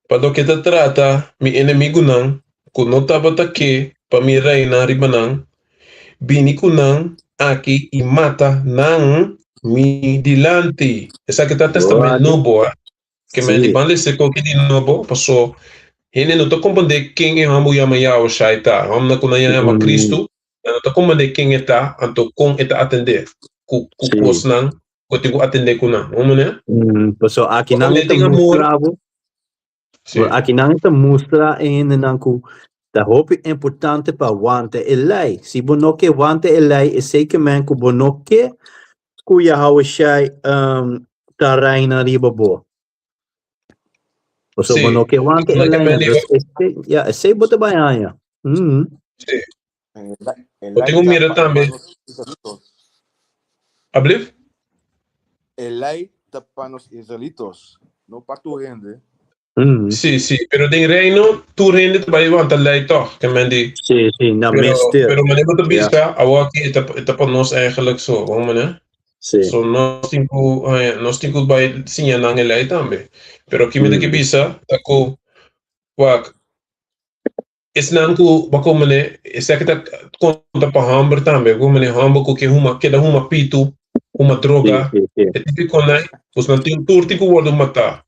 Para lo que te trata, mi enemigo nang, kung no tabata ke, pamiray na ribanang, bini ko nang aki imata nang mi dilante. Esa kita testament novo, que me Sí. dibanle se ko kini novo, paso, hene no to kumpande king e hamu yama yao shaita, ham na kuna yama Cristo, no to kumpande king eta, anto kung eta atende, ku Sí. kos nang, ku tigo atende kuna, umune? Pues aquí Baka nang ito meting amor. mostravo. Sí. Aqui nang ito mostra nanku da hope importante para wante elai. Si bonoke wante elai is zeker man ku bonoke ku Yahweh shai taraina ribabo. So Sí. bonoke wante Como que elai me na digo, ja, esse bota bayanya. sí. El Eu tenho mira também. Ablief? Elai tapanos israelitos. No para tu gente. Sí, pero de reino, tu reino te va a llevar a lei toch, que men die. Sí, na Pero mestre. meneer wat bisa, awa ki het op ons eigenlijk zo, hoor meneer. Sí. So nós temos bij sinha na lei também. Pero ki me que bisa, tako wak is nan ku bako meneer, is ek dat conta pa hamber também, go meneer hamber ku ke huma keda huma pitu, huma droga. Sí. Het tipi konai, dus nan turti ku word mata.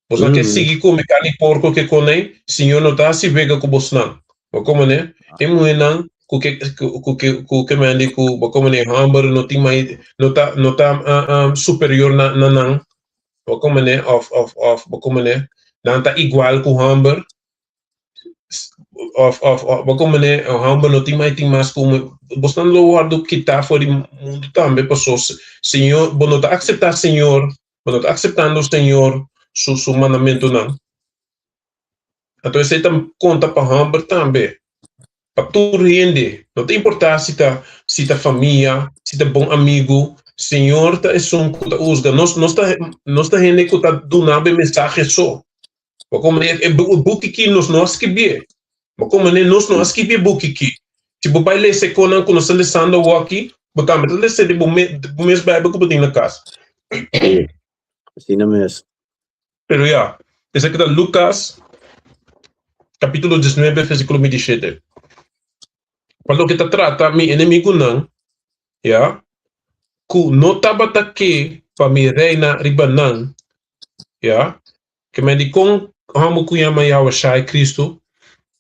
Bos não quer seguir com mecânico porco que conei, senhor não tá se vega com bos não. Mas como né? É muito não, que me andi com, como né, hamburger não tem mais, não tá superior na não. Como né, como né, não tá igual com hamburger. Como né, hamburger não tem mais como, bos não lo guardo quitar fora do mundo também, pessoas, senhor, bom não tá aceitar senhor, bom não tá aceitando o senhor. Su mandamento não. Então, você tem conta para hamburger também. Para tu rende. Não tem importância se tá família, se tá bom amigo. Senhor, tá é som que tá usga. Nós tá rende que tá donando mensagem só. Mas como é o book que nós que bem. Mas como é nós que bem book que. Se o pai lê se conan quando você lê o aqui, botamos lê se de bom mês Bíblia que botem na casa. Assim não mesmo. Pero ya, ese que está Lucas, capítulo 19, versículo 27. Para lo que te trata, mi enemigo não, ya, ku no tabata que pa mi reina ribanan, ya, que me di con hamu ku yama Yahweh Shai Cristo,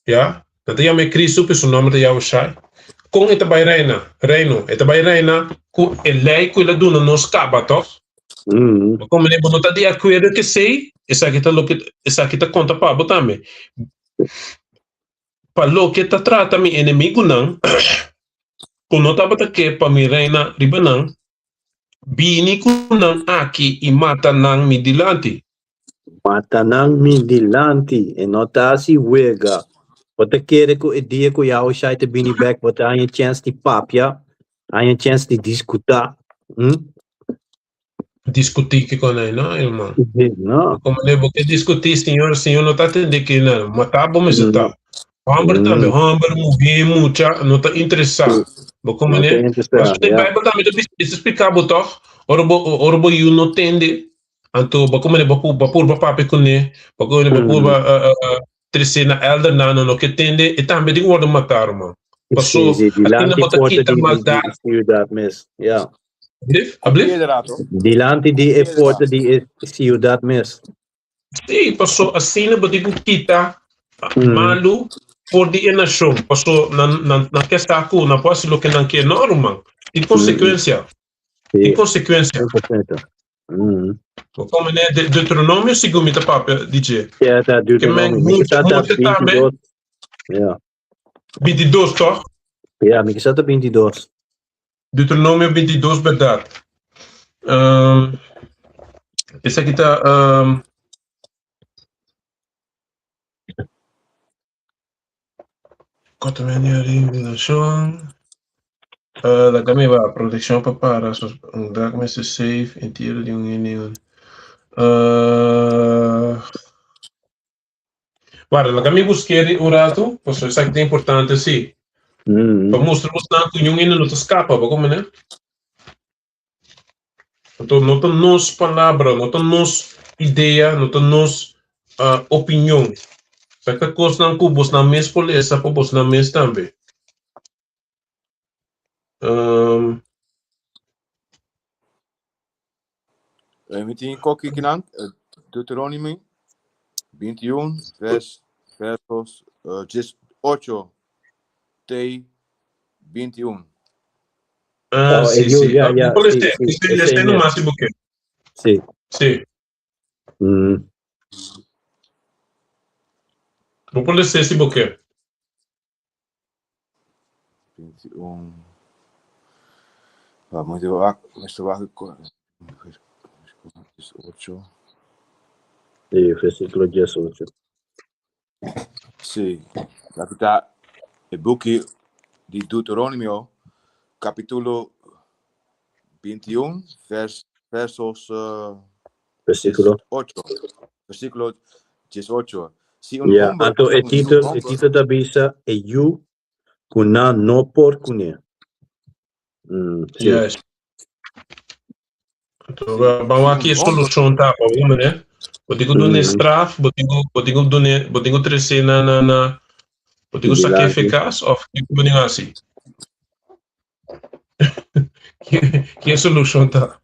ya, dat yama Cristo, pe su nome de Yahweh Shai, con eta bay reino, eta bay reina, ku elei ku la duna nos kabatos, como ne bono tá de acordo que sei, essa aqui tá conta para botar me. Para lo que tá trata mi inimigo não, quando tá bota que para mi reina ribanang, bini ko nang aki e mata nang mi dilante. Mata nang mi dilante, e nota si wega. Wat kere ko idee ko Yahweh shai te bini back, wat aan je chance die papia, aan je chance die discuta. Discutir que com ele, não, irmão? Não. Como ne porque discutir, senhor não tá entendendo que não, matar bom mas tá. Hamber também, hamber mover mucha, não tá interessado. Como né? Mas o Bible também isso explicar botar, orbo you não entende. Anto como né, bapur papi com né, como né, bapur terceira elder não que entende, e também tem word matar, mano. Passou, aqui na bota quita maldade. Ciudad mes, ja. Ablief? Dilante die e porta die Ciudad mes. Sim, passou assim na bota quita malu por di nação. Passou na que está aqui, na posse lo que não quer normal. Tem consequência. Tem consequência. Como né, Deuteronômio, segundo o papo, DJ. Ja, tá Deuteronômio. Muito também. Ja. 22, toch? Ja, maar ik zat op 22. Deuteronômio 22, verdade. Esse aqui está... Quanto melhor iluminação... Da kami ba, proteção para darkness is safe, inteiro de união. Guarda, la kami busquei o rato, pois isso aqui é importante, sim. Para mostrar que o união não te escapa, como né? Não tem nos palavra, não tem nos ideia, não tem nos opinião. Porque coisa não cubos na mes polícia, cubos na mes também. Metin qualquer que não, Deuteronomy 21, versos 18 até 21. Oh, Sim, eu sim. já, Vou sim, ler, sim, este é no mesmo. máximo que. Sim. Sim. Vou ler esse boquê. 21. Vamos ver, este vai 18. Sim, versículo 18. Sim, aqui está o book de Deuteronômio, capítulo 21, versos Versículo. 18. Versículo 18. Se Yeah. homem Então, tem o título da bisa é you kuna no por kunia. Sim. Yes. Então, vamos aqui a solução, tá? Vamos, né? Botigo do straf, botigo do trece na botigo saque eficaz, ou botigo assim. Que é a solução, tá?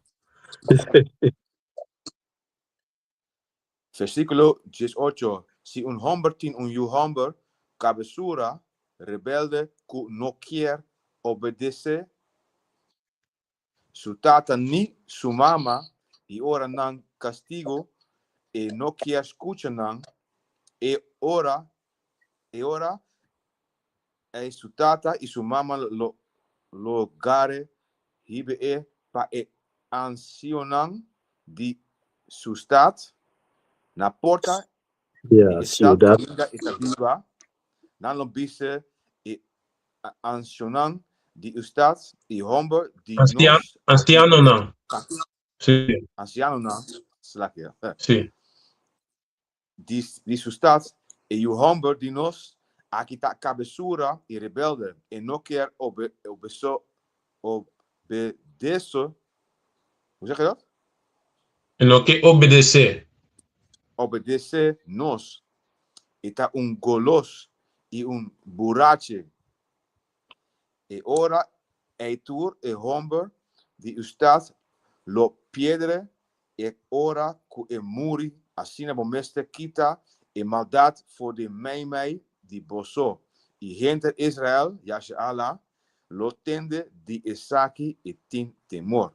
Versículo 18. Se homem tem homem, cabeçura, rebelde, que não quer obedecer, su tata ni su mama, e ora não castigo, e não quer escutar não, e ora e su tata e su mama lo gare hibe pa e ansionan di su stat na porta Yeah, e stat ciudad. ainda está viva nan lo bise e ansionan di stat e homber di Anciano não. Sim. Anciano não, slakia. Sim. Di su stat e o homber di nos aqui tá cabeçura e rebelde e não quer obedecer. Hoe zeg je dat? E não quer obedecer. Obedecer nos. Está golos e burache. E ora eitur e homber di ustat lo piedre e ora ku e muri asina bomeste kita e maldad voor de meimei di boso. E gente Israel, Yasha Allah, lo tende di Isaki e tin temor.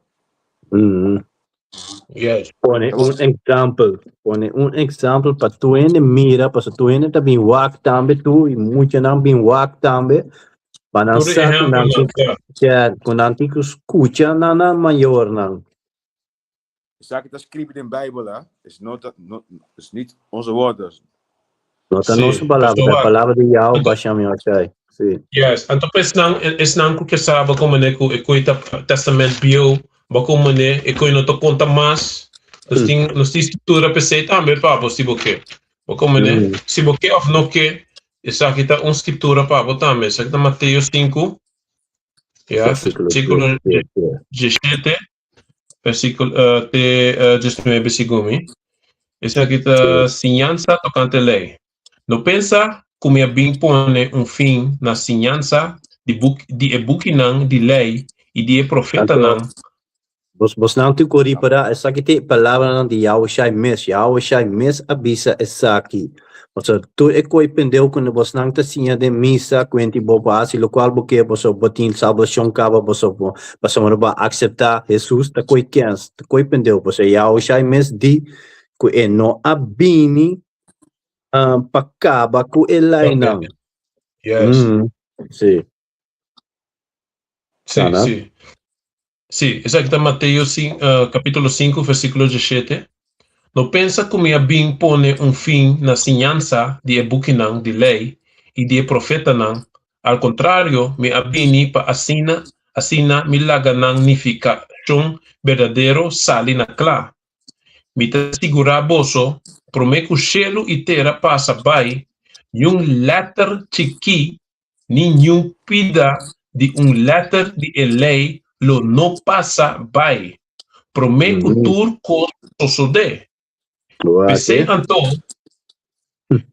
Yes. Pone un exemplo para tu ainda mira, para tu ainda tá bem wak também tu e muito não bem wak também. Para não ser quando antigo escuta na maior não. Isaki está escrito in Bijbel, hè? Is niet onze woorden. Nota a nossa palavra, a palavra de Yahweh Basham Yachai. Sim. Yes. Então, es não que sabe como né que coita testamento bio, como né e coi não to conta mais. Nós tem estrutura PC também para você porque. Como né? Se você of no que essa aqui tá escritura para botar também. Essa aqui tá Mateus 5. Versículo 17. Versículo 19 segundo. Essa aqui tá ciência tocante lei. Não pensa como é bem pone fim na ciência de buquinang de lei e de profeta não. Bos não te corri para essa aqui tem palavra de Yahweh mes abisa essa aqui. Então tu é coi pendeu quando bos não te sinha de missa quanti bobasi lo qual porque bos botin salvação cava bos ba aceitar Jesus ta coi quens ta coi pendeu bos Yahweh mes di ku e no abini pacaba ku elai não. Yes. Sim. Sim. Sim, essa aqui está Mateus capítulo 5, versículo 17. Não pensa como é bem pone fim na ciência de buquinang de lei e de profeta não. Ao contrário, me abini para assina milaganang nificação verdadeiro sali na clá. Me te segura boso, prometo chelo e terra passa by, letter chiqui, nenhum pida de letter de lei lo no passa by. pro me cultura coisa de.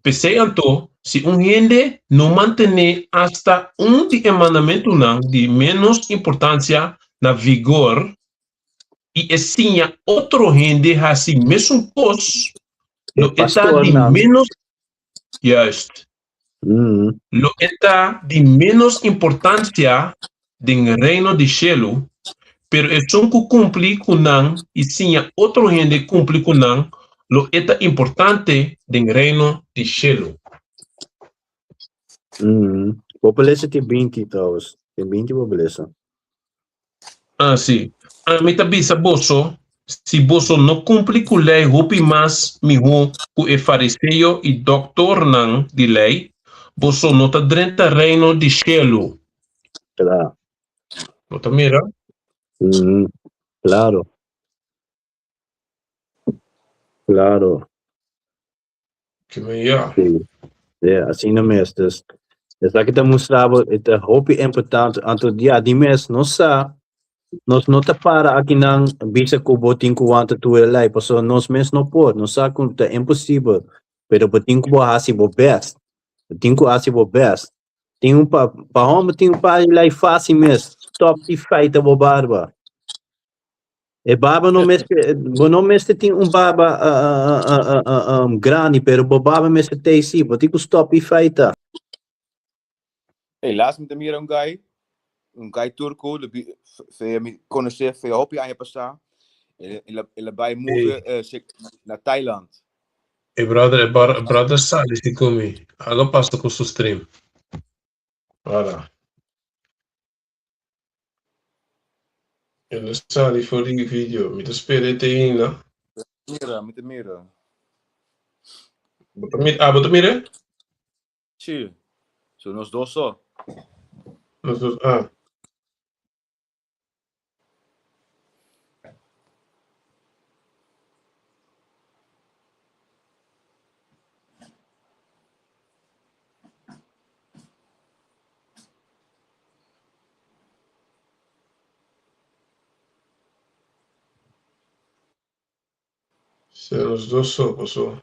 Pensei anto, se gente não manter hasta de mandamento não de menos importância na vigor e assim outro gente assim mesmo pos lo está de menos juist lo está de menos importância do reino de cielo, pero é só que cumpre com não e sim outro gente cumpre com não lo está importante do reino de cielo. População tem 20 talvez. Tem 20 população. Ah, sim. A mim também se boso não cumpre com lei, hopi mas miho com o fariseu e doutor não de lei, boso não tá dentro do reino de cielo. Claro. Não tá mira? Claro. Claro. Que melhor. Sim. Assim não é. Dus dat ik dat mostrava, het hoop importante, anto dia di mes, nos não te para aqui não, bisa ko botin ko wanta tu elai, paso nos mes no por, nos sa kun te impossível, pero botin ko bo hasi bo best, botin ko hasi bo best. Tem pa home tem pa elai fácil mes, stop die feita bo barba. E barba no mes, no mes tem barba grande, pero bo barba mes te si, botin ko stop die feita. Hey, laatst met hem hier een guy turco, me conhecer, foi hopi aan je passar. Ele vai move naar Thailand. Hey brother Sally, se comi. Agora passa com o seu stream. Olha. Ele Sally for die video. Me te spelen ainda. Mira. Bota mira? Sim. So nos dois só. Ah. Se nos dois só, passou.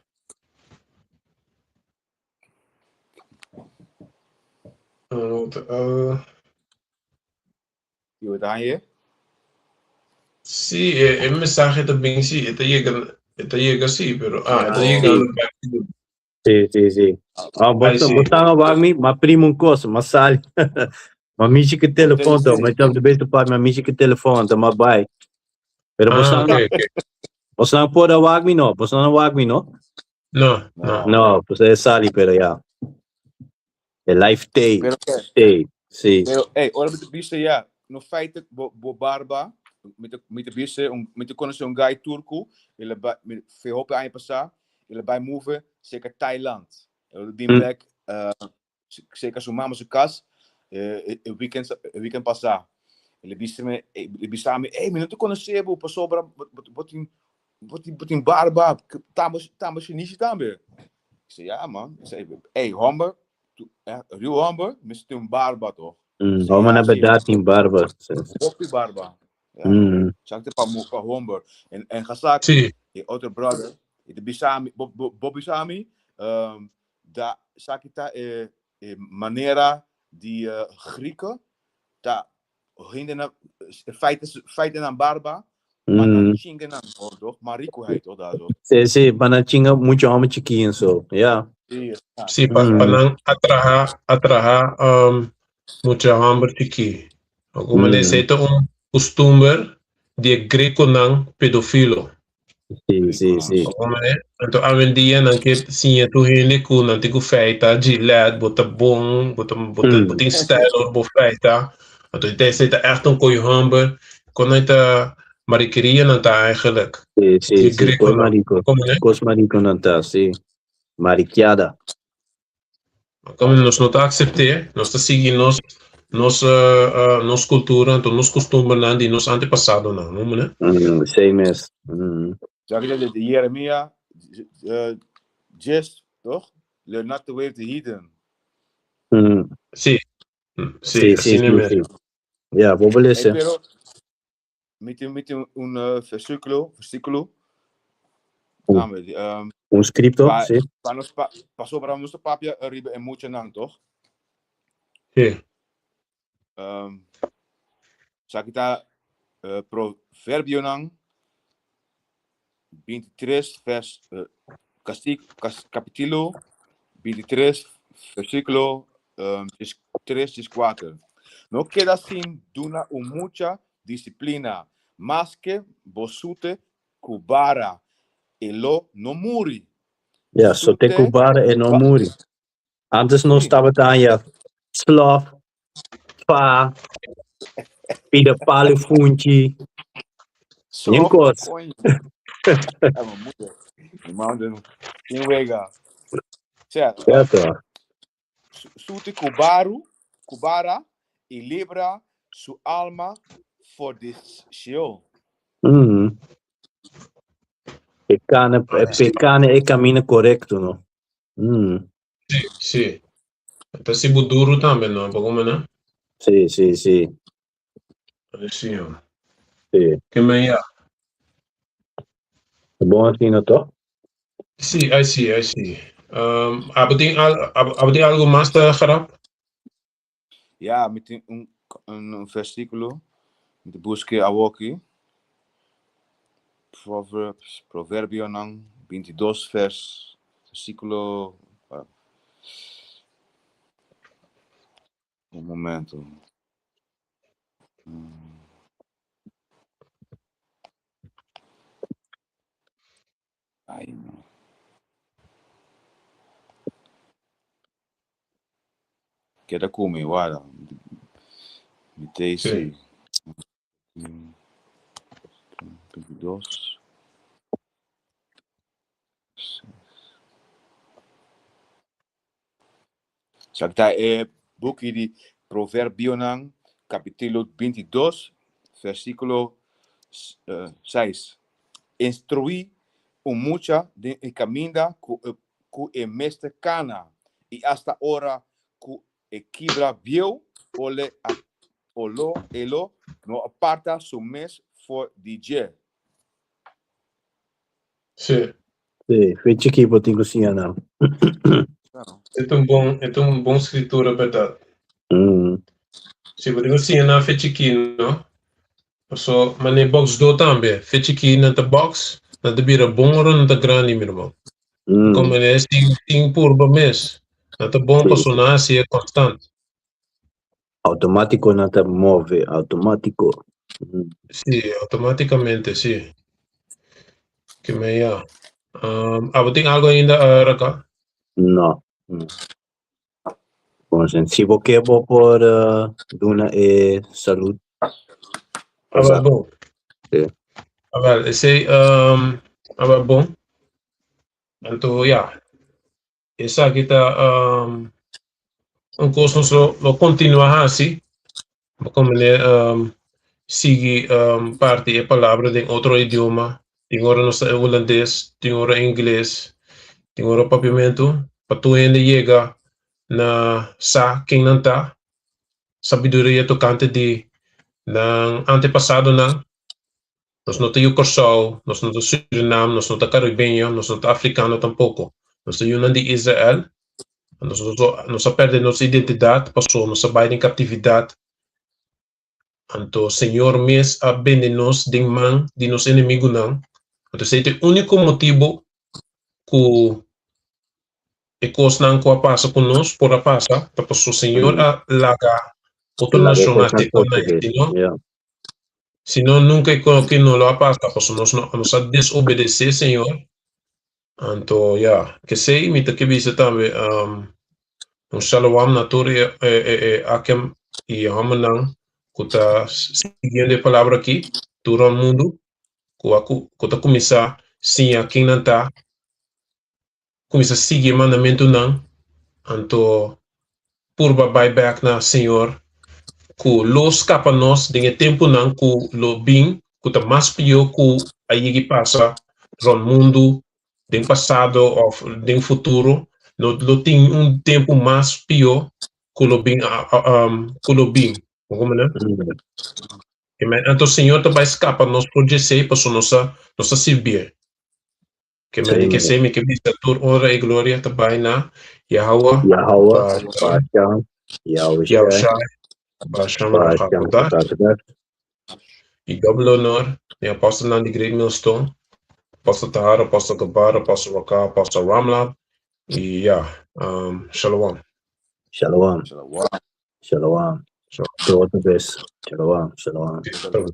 Je hoort aan je? Sí, el mensaje también sí, esta llega sí, pero esta llega. Sí. Botava wagmi, ma primo un coso, ma sali. Ma amici che telefono, ma c'è de beste parte, ma amici che telefono, ma vai. Pero botava por wagmi no, botava wagmi no? No, pues es sali, pero ya. El life day. Sí. Pero, hey, ora met de biste, ja. No feite, bo barba, met de biste, met de conhecer um guy turco, ele vai, foi hopi aan je passar, ele vai move, zeker Thailand. Ele bem back, zeker zo'n mama zijn kas, weekend passar. Ele biste me, hey, me não te conhecer, bo, passou para, botin barba, tamo chinese também. Ik zei, ja man. Ik zei, hey, homber, real homber, mis tem barba toch? Homem na verdade tem barba. Hopi barba. Zakte pa homber. En Gasak, die other brother, de Bisami, Bobby Sami, da sakita manera die Grieken, da hinderen feiten aan barba. Panachinga não, toch? Marico heet toch daar zo? Sí, Panachinga muito homem chiquinho, so, yeah. Sí, para atrajar mucha hambre chiqui. Como le dice, esto es un costumbre de greco nan pedofilo. Sí. Então, a vendia não que sim, tu gente com não te feita, de led, bota bom, bota style, bota feita. Então, het is echt een koeie hamber. Kon het mariqueria não tá eigenlijk. Sí, cos marico não tá, sí. Mariqueada. Como nós não tá aceitar, nós tá seguindo nossa cultura, então nos costumes não de nos antepassado não, né? Sei mesmo. Zag je de Jeremia, just, toch? Learn not to wave the heathen. Sí, assim mesmo. Yeah, vou beleza. Met un versículo. Un scripto, sì. Pasó para nuestro papia arriba en mucho nang, toch? Sì. Sa kita Proverbio nang 23 vers capítulo 23 versículo 3 y 4. No queda sin duna mucha disciplina, más que vosute cubara e lo no muri. Ja, so te cubare e non muri. Antes non stava tanja slaaf, fa, pida pali funchi. Nin kos. Mountain in Wega. Certo. Certo. Sute cubara e libra su alma for this show. Pecane e cammino corretto, no? Sì. Até se duro também, não? Como né? Sì. Sì. Sì. Que meia. È buono fino to? Sì, I see. Abding algo mais da Garap? Ja, met un versículo. De busque awoki. Proverbio nang 22 versículo. Un momento. Ai, não. Queda come, guarda. Metei-se. 22. Sakta boek de Proverbio nang capítulo 22 versículo 6. Instruí mucha de caminda cu e mestre cana e hasta hora cu e quebra viu elo no aparta su mes for DJ. Sì. Sì, fece chi potingo sia now. É um bom escritura, verdade. Se você assim na fechiki, não? So, mas nem box do também. Fechiki na the box, na the bira bom ou na the grande, meu irmão. Como é assim por mês. Na the bom personagem assim é constante. Automático não te move, automático. Sim, automaticamente, sim. Que meia. Tem algo ainda, Raka? No. Bom, se você quer por duna e saúde. Bom. Sim. Esse bom. Então, essa kita curso lo continua assim, como sigue parte a palavra em outro idioma, tem hora no holandês, tem hora inglês, tem hora papiamento, para tu ainda chega na quem não tá, sabedoria tocante de ng antepassado na nós não temos Corsol, nós não temos Suriname, nós não temos Caribenho, nós não temos Africano tampouco. Nós temos de Israel, nós perdemos nossa identidade, passou nossa baile em catividade. Então, o Senhor mesmo abende nos de mão de nosso inimigo não. Então, esse é o único motivo que a coisa não passa conosco, por passar, para o Senhor largar outra nação assim também. Senão nunca que não lo passa, porque nós a desobedecer, Senhor. Então, que sei, me que visa também shalom na torre akem e hamanan, que está seguindo a palavra aqui, todo o mundo, que está começar sim aqui não está, começa a seguir o mandamento não, então, por back na Senhor, que lo escapa nós de tempo não que lo bem que tá mais pior que aí passa no mundo do passado ou do futuro lo tem tempo mais pior que lo bem como né Amen. Então, o Senhor também escapa nós projecer para nossa servir. Que me diga sempre que vista toda honra e glória também na Yahweh, Yahweh, Basham, Yahushua, Basham Rachakodah, e double honor, e apóstolo na igreja Millstone, apóstolo Tahara, apóstolo Gabar, apóstolo Raka, apóstolo Ramlab, e Shalom. Shalom. Shalom. Shalom. Shalom. Todo the best. Shalom. Shalom. Shalom.